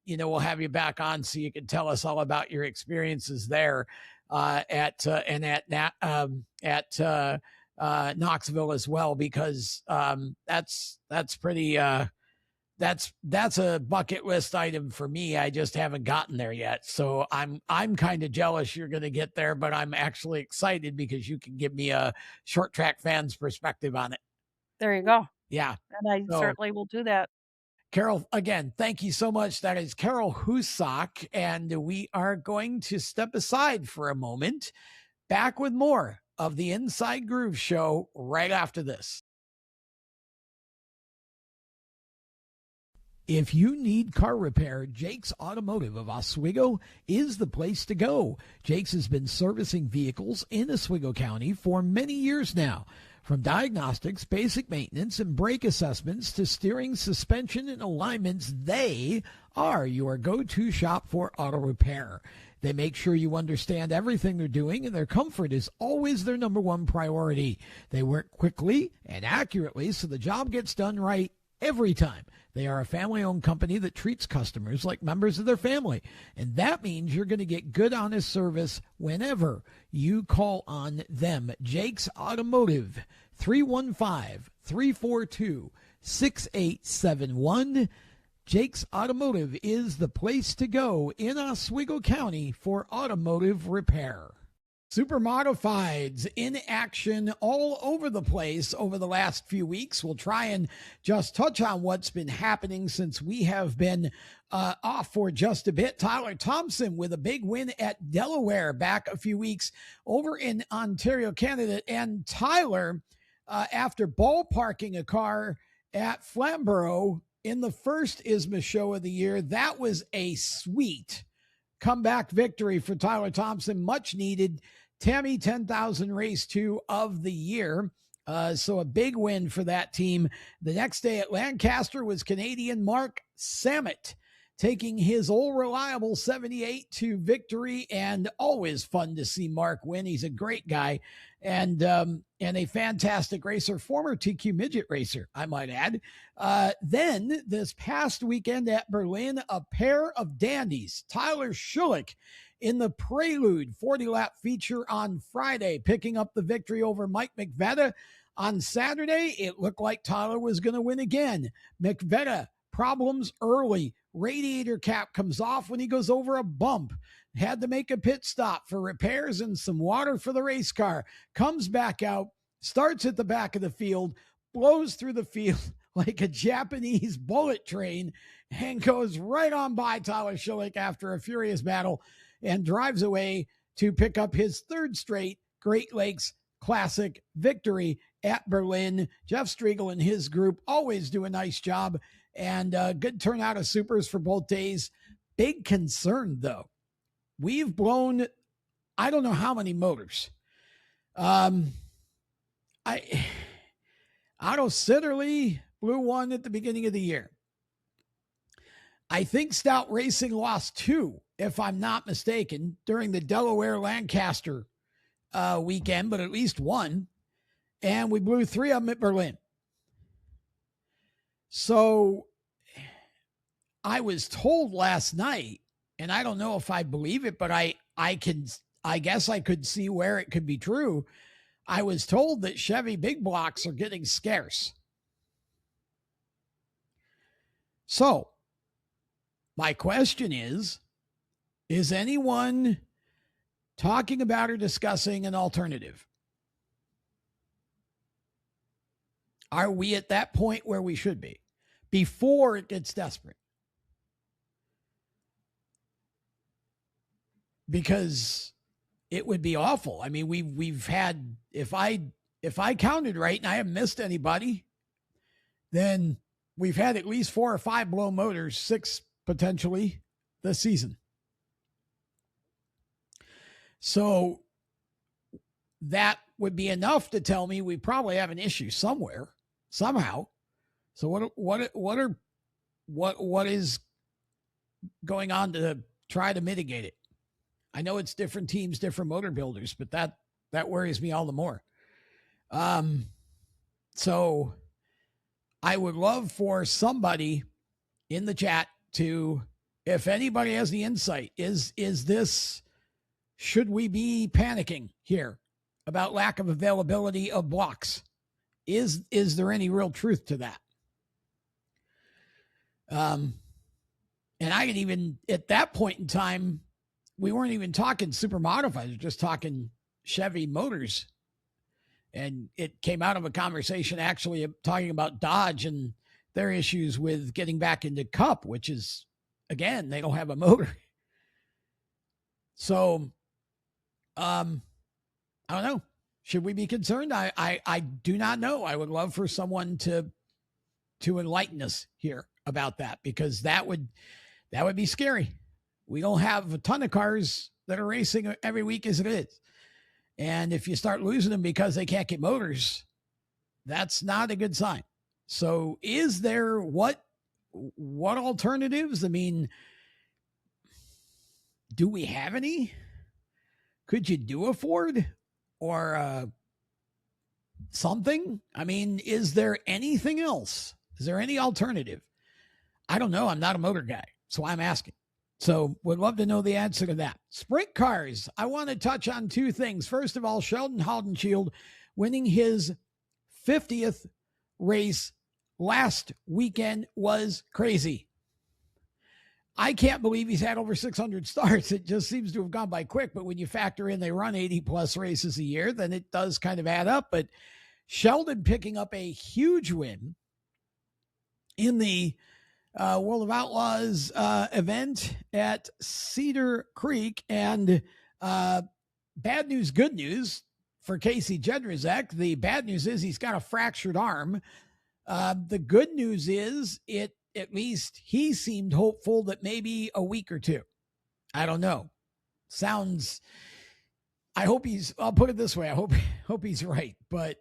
we'll have you back on so you can tell us all about your experiences there at Knoxville as well, because that's pretty that's a bucket list item for me. I just haven't gotten there yet, so I'm kind of jealous you're going to get there, but I'm actually excited because you can give me a short track fan's perspective on it. There you go. Yeah, and I certainly will do that. Carol, again, thank you so much. That is Carol Houssock, and we are going to step aside for a moment. Back with more of the Inside Groove Show right after this. If you need car repair, Jake's Automotive of Oswego is the place to go. Jake's has been servicing vehicles in Oswego County for many years now. From diagnostics, basic maintenance, and brake assessments to steering, suspension, and alignments, they are your go-to shop for auto repair. They make sure you understand everything they're doing, and their comfort is always their number one priority. They work quickly and accurately, so the job gets done right every time. They are a family-owned company that treats customers like members of their family, and that means you're going to get good, honest service whenever you call on them. Jake's Automotive, 315-342-6871. Jake's Automotive is the place to go in Oswego County for automotive repair. Supermodifieds in action all over the place over the last few weeks. We'll try and just touch on what's been happening since we have been off for just a bit. Tyler Thompson with a big win at Delaware back a few weeks over in Ontario, Canada. And Tyler, after ballparking a car at Flamborough in the first ISMA show of the year, that was a sweet comeback victory for Tyler Thompson, much needed. Tammy 10,000 race 2 of the year. So a big win for that team. The next day at Lancaster was Canadian Mark Samet taking his old reliable 78 to victory, and always fun to see Mark win. He's a great guy and a fantastic racer, former TQ midget racer, I might add. Then this past weekend at Berlin, a pair of dandies, Tyler Houssock in the Prelude 40-lap feature on Friday, picking up the victory over Mike McVetta. On Saturday, it looked like Tyler was going to win again. McVetta, problems early. Radiator cap comes off when he goes over a bump. Had to make a pit stop for repairs and some water for the race car. Comes back out, starts at the back of the field, blows through the field like a Japanese bullet train, and goes right on by Tyler Houssock after a furious battle and drives away to pick up his third straight Great Lakes Classic victory at Berlin. Jeff Striegel and his group always do a nice job, and good turnout of supers for both days. Big concern, though. We've blown, I don't know how many motors. Otto Sitterly blew one at the beginning of the year. I think Stout Racing lost 2, if I'm not mistaken, during the Delaware Lancaster weekend, but at least 1. And we blew 3 of them at Berlin. So I was told last night, and I don't know if I believe it, but I guess I could see where it could be true. I was told that Chevy big blocks are getting scarce. So my question is anyone talking about or discussing an alternative? Are we at that point where we should be before it gets desperate? Because it would be awful. I mean, we've had, if I counted right and I haven't missed anybody, then we've had at least 4 or 5 blow motors, 6 potentially this season. So that would be enough to tell me we probably have an issue somewhere, somehow. So what is going on to try to mitigate it? I know it's different teams, different motor builders, but that worries me all the more. So I would love for somebody in the chat to, if anybody has the insight, is this, should we be panicking here about lack of availability of blocks? Is there any real truth to that? And I could even, at that point in time, we weren't even talking super modified, just talking Chevy motors. And it came out of a conversation actually talking about Dodge and their issues with getting back into Cup, which is, again, they don't have a motor. So, I don't know. Should we be concerned? I do not know. I would love for someone to enlighten us here about that, because that would be scary. We don't have a ton of cars that are racing every week as it is. And if you start losing them because they can't get motors, that's not a good sign. So is there what alternatives? I mean, do we have any? Could you do a Ford or something? I mean, is there anything else? Is there any alternative? I don't know. I'm not a motor guy, so I'm asking. So would love to know the answer to that. Sprint cars. I want to touch on 2 things. First of all, Sheldon Haudenschild winning his 50th race last weekend was crazy. I can't believe he's had over 600 starts. It just seems to have gone by quick. But when you factor in they run 80 plus races a year, then it does kind of add up. But Sheldon picking up a huge win in the World of Outlaws event at Cedar Creek. And bad news, good news for Casey Jedrzak. The bad news is he's got a fractured arm. The good news is at least he seemed hopeful that maybe a week or two. I don't know. I'll put it this way. I hope he's right. But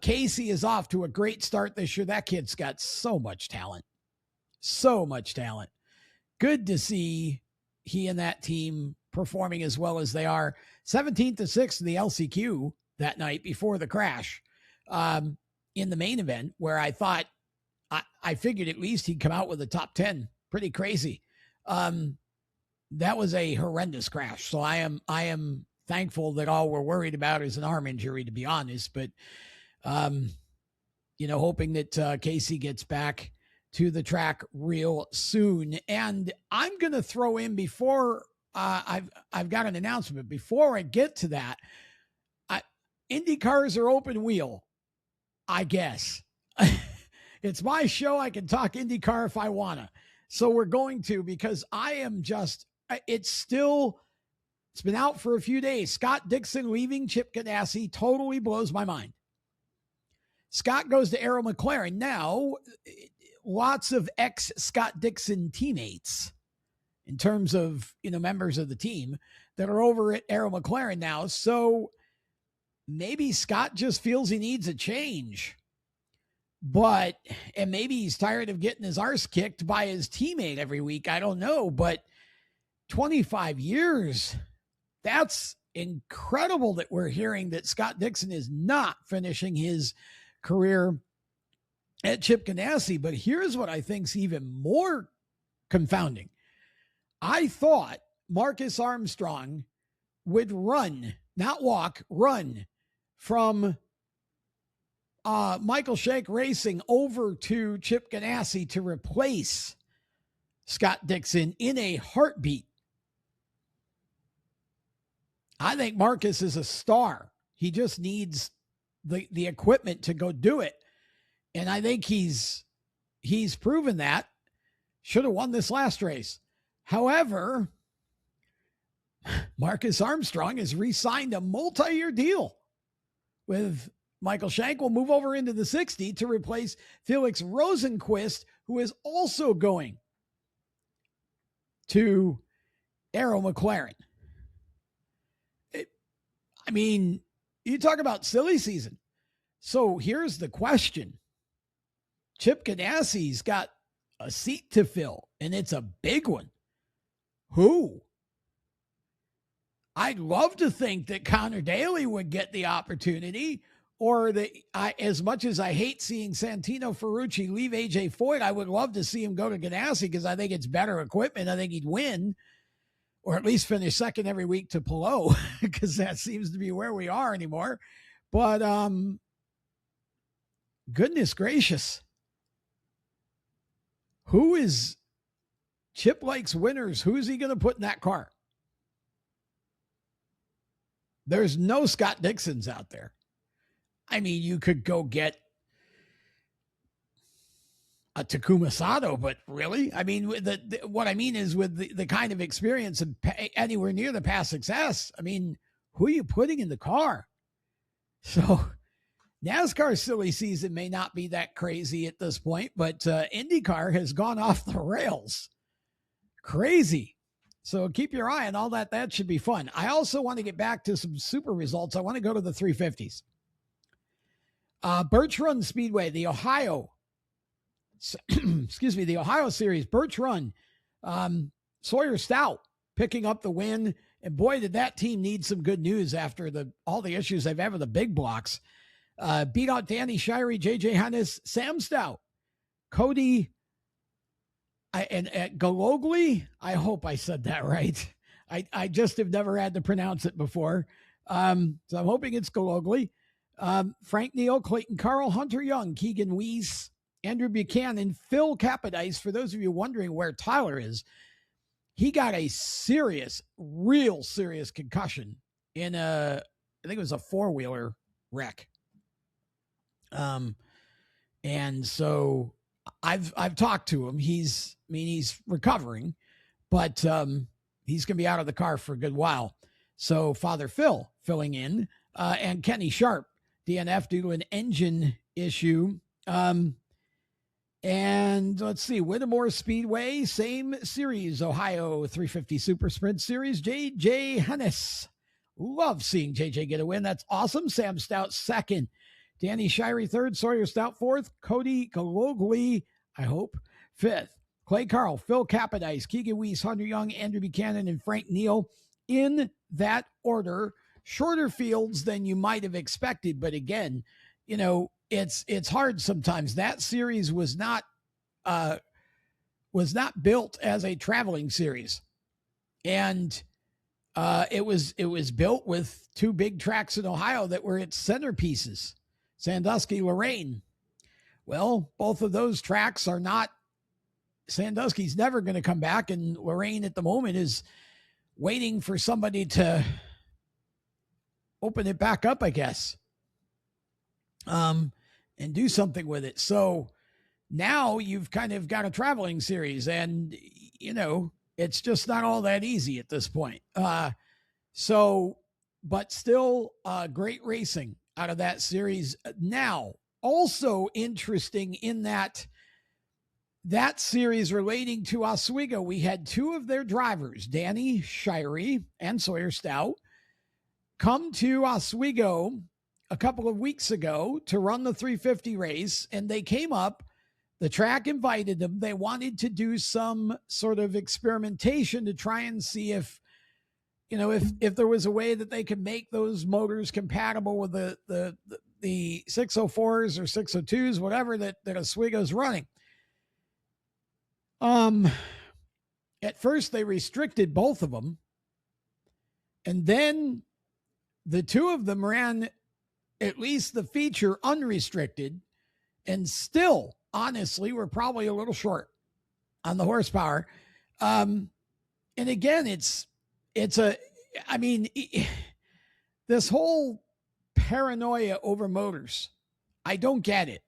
Casey is off to a great start this year. That kid's got so much talent. So much talent. Good to see he and that team performing as well as they are. 17th to 6th in the LCQ that night before the crash in the main event, where I thought, I figured at least he'd come out with a top 10. Pretty crazy. That was a horrendous crash. So I am thankful that all we're worried about is an arm injury, to be honest. But, hoping that Casey gets back to the track real soon. And I'm going to throw in before I've got an announcement. Before I get to that, Indy cars are open wheel, I guess. It's my show. I can talk IndyCar if I want to. So we're going to, because it's been out for a few days. Scott Dixon leaving Chip Ganassi totally blows my mind. Scott goes to Arrow McLaren. Now, lots of ex-Scott Dixon teammates in terms of, members of the team that are over at Arrow McLaren now. So maybe Scott just feels he needs a change. And maybe he's tired of getting his arse kicked by his teammate every week. I don't know, but 25 years, that's incredible that we're hearing that Scott Dixon is not finishing his career at Chip Ganassi. But here's what I think's even more confounding. I thought Marcus Armstrong would run, not walk, run from Michael Shank Racing over to Chip Ganassi to replace Scott Dixon in a heartbeat. I think Marcus is a star. He just needs the equipment to go do it. And I think he's proven that. Should have won this last race. However, Marcus Armstrong has re-signed a multi-year deal with Michael Shank. Will move over into the 60 to replace Felix Rosenquist, who is also going to Arrow McLaren. You talk about silly season. So here's the question. Chip Ganassi's got a seat to fill, and it's a big one. Who? I'd love to think that Connor Daly would get the opportunity, or as much as I hate seeing Santino Ferrucci leave AJ Foyt, I would love to see him go to Ganassi because I think it's better equipment. I think he'd win, or at least finish second every week to Palou, because that seems to be where we are anymore. But goodness gracious. Who is Chip likes winners? Who's he going to put in that car? There's no Scott Dixons out there. You could go get a Takuma Sato, but really? What I mean is with the kind of experience and anywhere near the past success, who are you putting in the car? So NASCAR silly season may not be that crazy at this point, but IndyCar has gone off the rails. Crazy. So keep your eye on all that. That should be fun. I also want to get back to some super results. I want to go to the 350s. Birch Run Speedway, the Ohio Series, Birch Run, Sawyer Stout picking up the win. And boy, did that team need some good news after all the issues they've had with the big blocks. Beat out Danny Shirey, JJ Hennis, Sam Stout, Cody, and Gologly. I hope I said that right. I just have never had to pronounce it before. So I'm hoping it's Gologly. Frank Neal, Clayton Carl, Hunter Young, Keegan Weiss, Andrew Buchanan, Phil Capodice. For those of you wondering where Tyler is, he got a real serious concussion in I think it was a 4-wheeler wreck. And so I've talked to him. He's recovering, but he's going to be out of the car for a good while. So Father Phil filling in, and Kenny Sharp, DNF due to an engine issue. And let's see, Whittemore Speedway, same series, Ohio 350 Super Sprint Series, JJ Hennis. Love seeing JJ get a win. That's awesome. Sam Stout second. Danny Shirey third. Sawyer Stout fourth. Cody Galogly, I hope, fifth. Clay Carl, Phil Capodice, Keegan Weiss, Hunter Young, Andrew Buchanan, and Frank Neal in that order. Shorter fields than you might have expected. But again, you know, it's hard sometimes. That series was not built as a traveling series. And it was built with two big tracks in Ohio that were its centerpieces, Sandusky, Lorain. Well, both of those tracks are not, Sandusky's never going to come back, and Lorain at the moment is waiting for somebody to open it back up, I guess, and do something with it. So now you've kind of got a traveling series, and, you know, it's just not all that easy at this point. But still great racing out of that series. Now, also interesting in that series relating to Oswego, we had two of their drivers, Danny Shirey and Sawyer Stout, come to Oswego a couple of weeks ago to run the 350 race, and they came up. The track invited them. They wanted to do some sort of experimentation to try and see if, you know, if there was a way that they could make those motors compatible with the 604s or 602s, whatever that Oswego's running. At first they restricted both of them, and then the two of them ran at least the feature unrestricted, and still, honestly, we're probably a little short on the horsepower. And again, this whole paranoia over motors, I don't get it.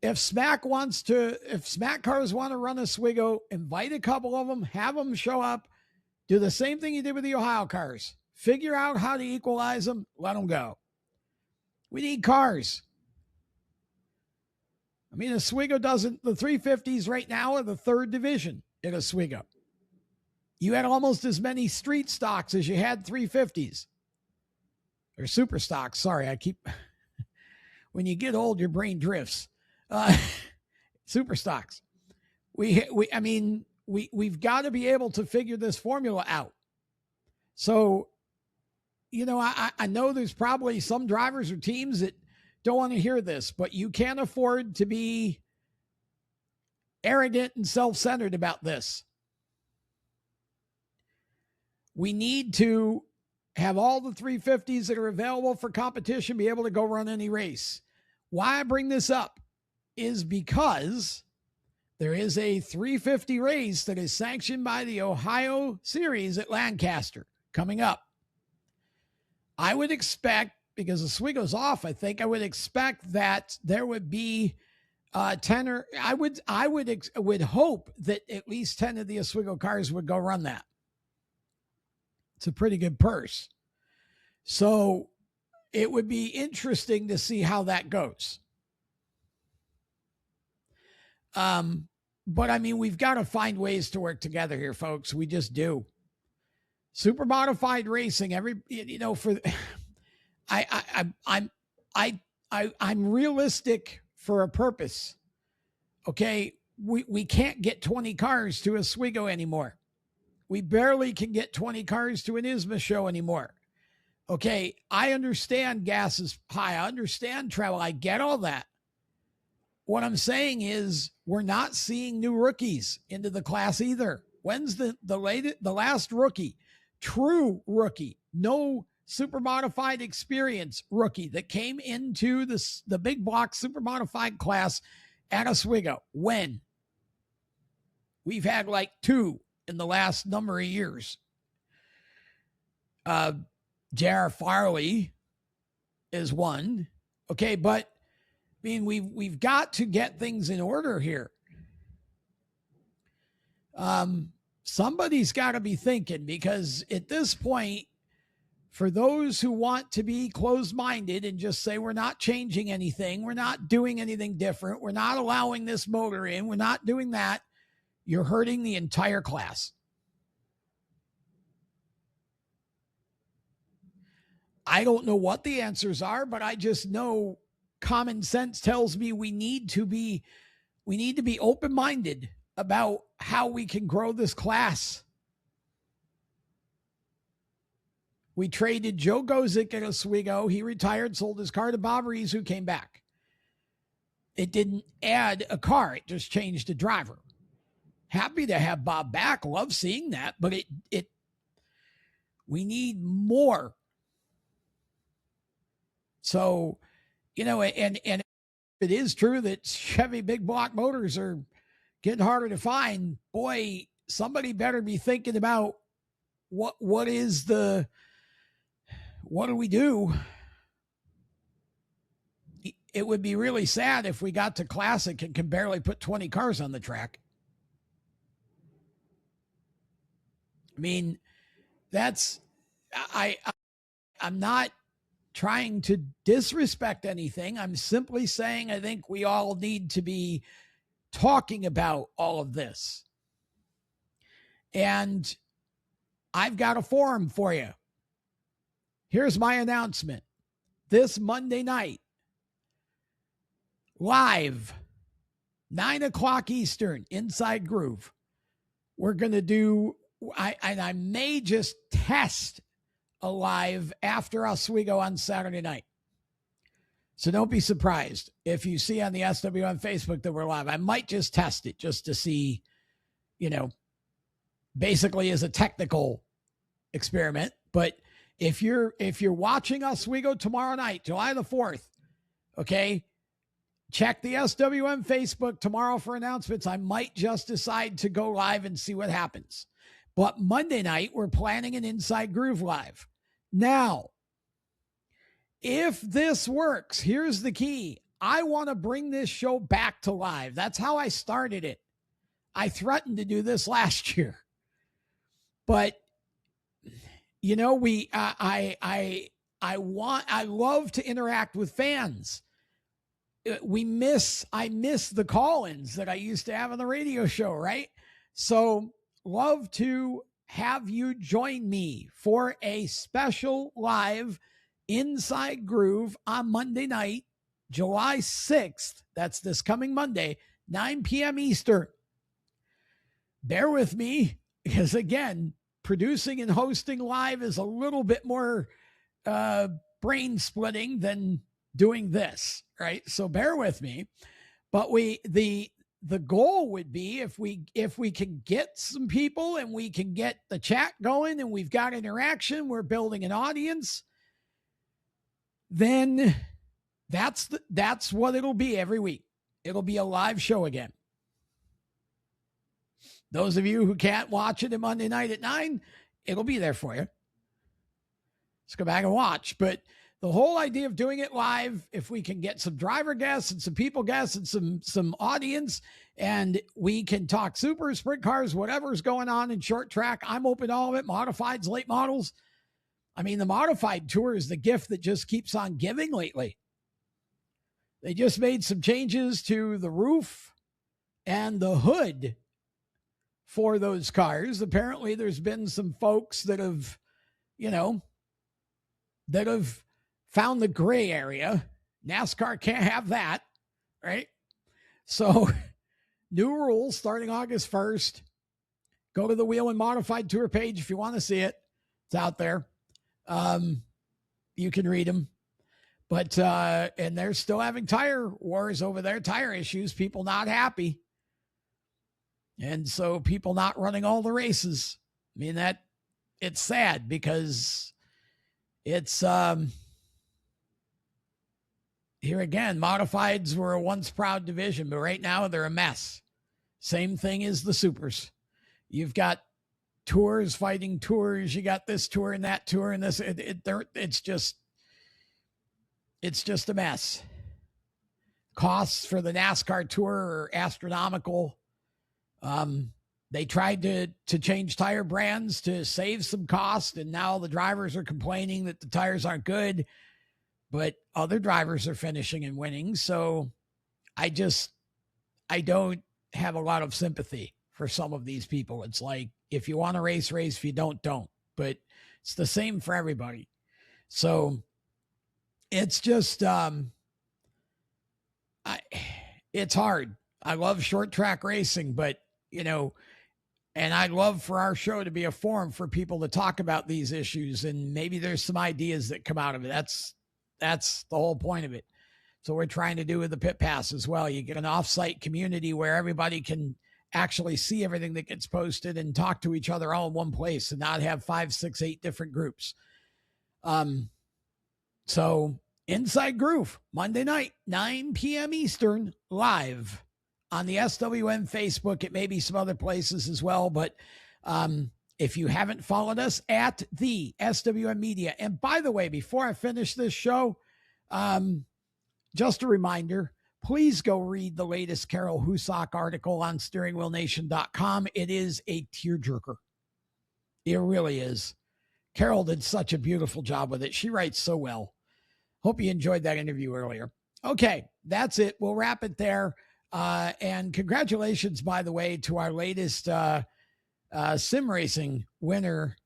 If Smack cars want to run Oswego, invite a couple of them, have them show up, do the same thing you did with the Ohio cars. Figure out how to equalize them, let them go. We need cars. I mean, Oswego doesn't, the 350s right now are the third division in Oswego. You had almost as many street stocks as you had 350s. Or super stocks, sorry, when you get old, your brain drifts. Super stocks. We've got to be able to figure this formula out. So, you know, I know there's probably some drivers or teams that don't want to hear this, but you can't afford to be arrogant and self-centered about this. We need to have all the 350s that are available for competition be able to go run any race. Why I bring this up is because there is a 350 race that is sanctioned by the Ohio Series at Lancaster coming up. I would expect, because Oswego's off, I would expect that there would be 10 or I would hope that at least 10 of the Oswego cars would go run that. It's a pretty good purse. So it would be interesting to see how that goes. But I mean, we've got to find ways to work together here, folks. We just do. Super modified racing, I'm realistic for a purpose. Okay. We can't get 20 cars to Oswego anymore. We barely can get 20 cars to an ISMA show anymore. Okay. I understand gas is high. I understand travel. I get all that. What I'm saying is we're not seeing new rookies into the class either. When's the last rookie, true rookie, no super modified experience rookie that came into the big block super modified class at Oswego. When? We've had like 2 in the last number of years. J.R. Farley is one. Okay, but I mean, we've got to get things in order here. Somebody's got to be thinking, because at this point, for those who want to be closed-minded and just say, we're not changing anything, we're not doing anything different, we're not allowing this motor in, we're not doing that, you're hurting the entire class. I don't know what the answers are, but I just know common sense tells me we need to be open-minded about how we can grow this class. We traded Joe Gozick at Oswego. He retired, sold his car to Bob Rees, who came back. It didn't add a car. It just changed a driver. Happy to have Bob back. Love seeing that, but we need more. So, and it is true that Chevy big block motors are getting harder to find. Boy, somebody better be thinking about what do we do? It would be really sad if we got to Classic and can barely put 20 cars on the track. I mean, I'm not trying to disrespect anything. I'm simply saying I think we all need to be talking about all of this. And I've got a forum for you. Here's my announcement. This Monday night, live, 9:00 Eastern, Inside Groove, we're going to do, I may just test a live after Oswego on Saturday night. So don't be surprised if you see on the SWM Facebook that we're live. I might just test it just to see, basically as a technical experiment. But if you're watching Oswego tomorrow night, July the 4th, okay, check the SWM Facebook tomorrow for announcements. I might just decide to go live and see what happens. But Monday night, we're planning an Inside Groove live. Now, if this works, here's the key. I want to bring this show back to live. That's how I started it. I threatened to do this last year. But I love to interact with fans. I miss the call-ins that I used to have on the radio show, right? So love to have you join me for a special live Inside Groove on Monday night, July 6th. That's this coming Monday, 9 p.m. Eastern. Bear with me, because again, producing and hosting live is a little bit more brain splitting than doing this, right? So bear with me. But the goal would be if we can get some people and we can get the chat going and we've got interaction, we're building an audience, then that's what it'll be every week. It'll be a live show again. Those of you who can't watch it on Monday night at 9, it'll be there for you. Let's go back and watch. But the whole idea of doing it live, if we can get some driver guests and some people guests and some audience, and we can talk super, sprint cars, whatever's going on in short track, I'm open to all of it. Modifieds, late models. I mean, the modified tour is the gift that just keeps on giving lately. They just made some changes to the roof and the hood for those cars. Apparently there's been some folks that have, found the gray area. NASCAR can't have that, right? So new rules starting August 1st. Go to the Wheel and Modified Tour page if you want to see it. It's out there. You can read them. But, and they're still having tire wars over there, tire issues, people not happy. And so people not running all the races. I mean, it's sad because It's, here again, modifieds were a once proud division, but right now they're a mess. Same thing as the supers. You've got tours fighting tours. You got this tour and that tour and this. It's just a mess. Costs for the NASCAR tour are astronomical. They tried to change tire brands to save some cost, and now the drivers are complaining that the tires aren't good, but other drivers are finishing and winning. So I don't have a lot of sympathy for some of these people. It's like, if you want to race, race. If you don't. But it's the same for everybody. So it's just, it's hard. I love short track racing, but and I'd love for our show to be a forum for people to talk about these issues, and maybe there's some ideas that come out of it. That's the whole point of it. So we're trying to do with the Pit Pass as well. You get an off-site community where everybody can actually see everything that gets posted and talk to each other all in one place and not have 5, 6, 8 different groups. So Inside Groove, Monday night, 9 p.m. Eastern, live on the SWM Facebook. It may be some other places as well, but if you haven't followed us at the SWM Media. And by the way, before I finish this show, just a reminder, please go read the latest Carol Houssock article on steeringwheelnation.com. It is a tearjerker. It really is. Carol did such a beautiful job with it. She writes so well. Hope you enjoyed that interview earlier. Okay, that's it. We'll wrap it there. And congratulations, by the way, to our latest sim racing winner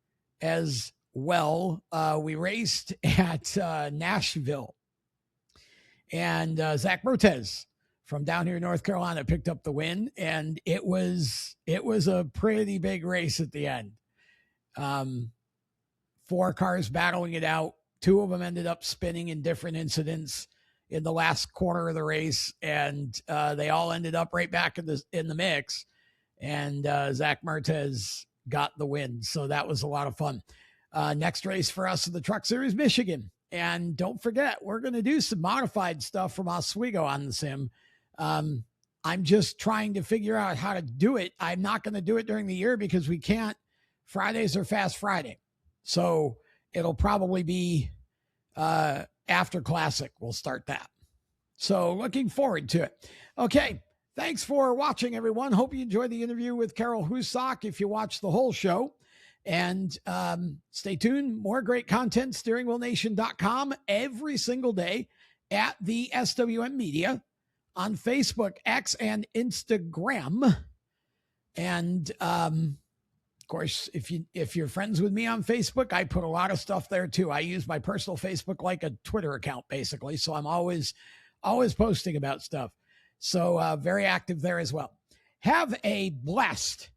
as well. We raced at Nashville, and Zach Mertez from down here in North Carolina picked up the win, and it was a pretty big race at the end. 4 cars battling it out. 2 of them ended up spinning in different incidents in the last quarter of the race, and they all ended up right back in the mix. And Zach Mertez got the win, so that was a lot of fun. Next race for us in the Truck Series, Michigan. And don't forget, we're going to do some modified stuff from Oswego on the sim. I'm just trying to figure out how to do it. I'm not going to do it during the year because we can't. Fridays are Fast Friday. So it'll probably be after Classic. We'll start that. So looking forward to it. Okay. Thanks for watching, everyone. Hope you enjoyed the interview with Carol Houssock if you watched the whole show. And stay tuned. More great content, steeringwheelnation.com every single day at the SWM Media on Facebook, X, and Instagram. And of course, if you're friends with me on Facebook, I put a lot of stuff there too. I use my personal Facebook like a Twitter account, basically. So I'm always posting about stuff. So very active there as well. Have a blessed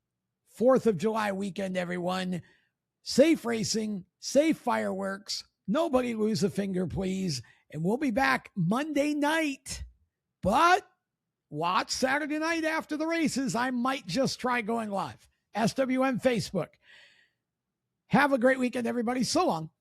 4th of July weekend, everyone. Safe racing, safe fireworks. Nobody lose a finger, please. And we'll be back Monday night. But watch Saturday night after the races. I might just try going live. SWM Facebook. Have a great weekend, everybody. So long.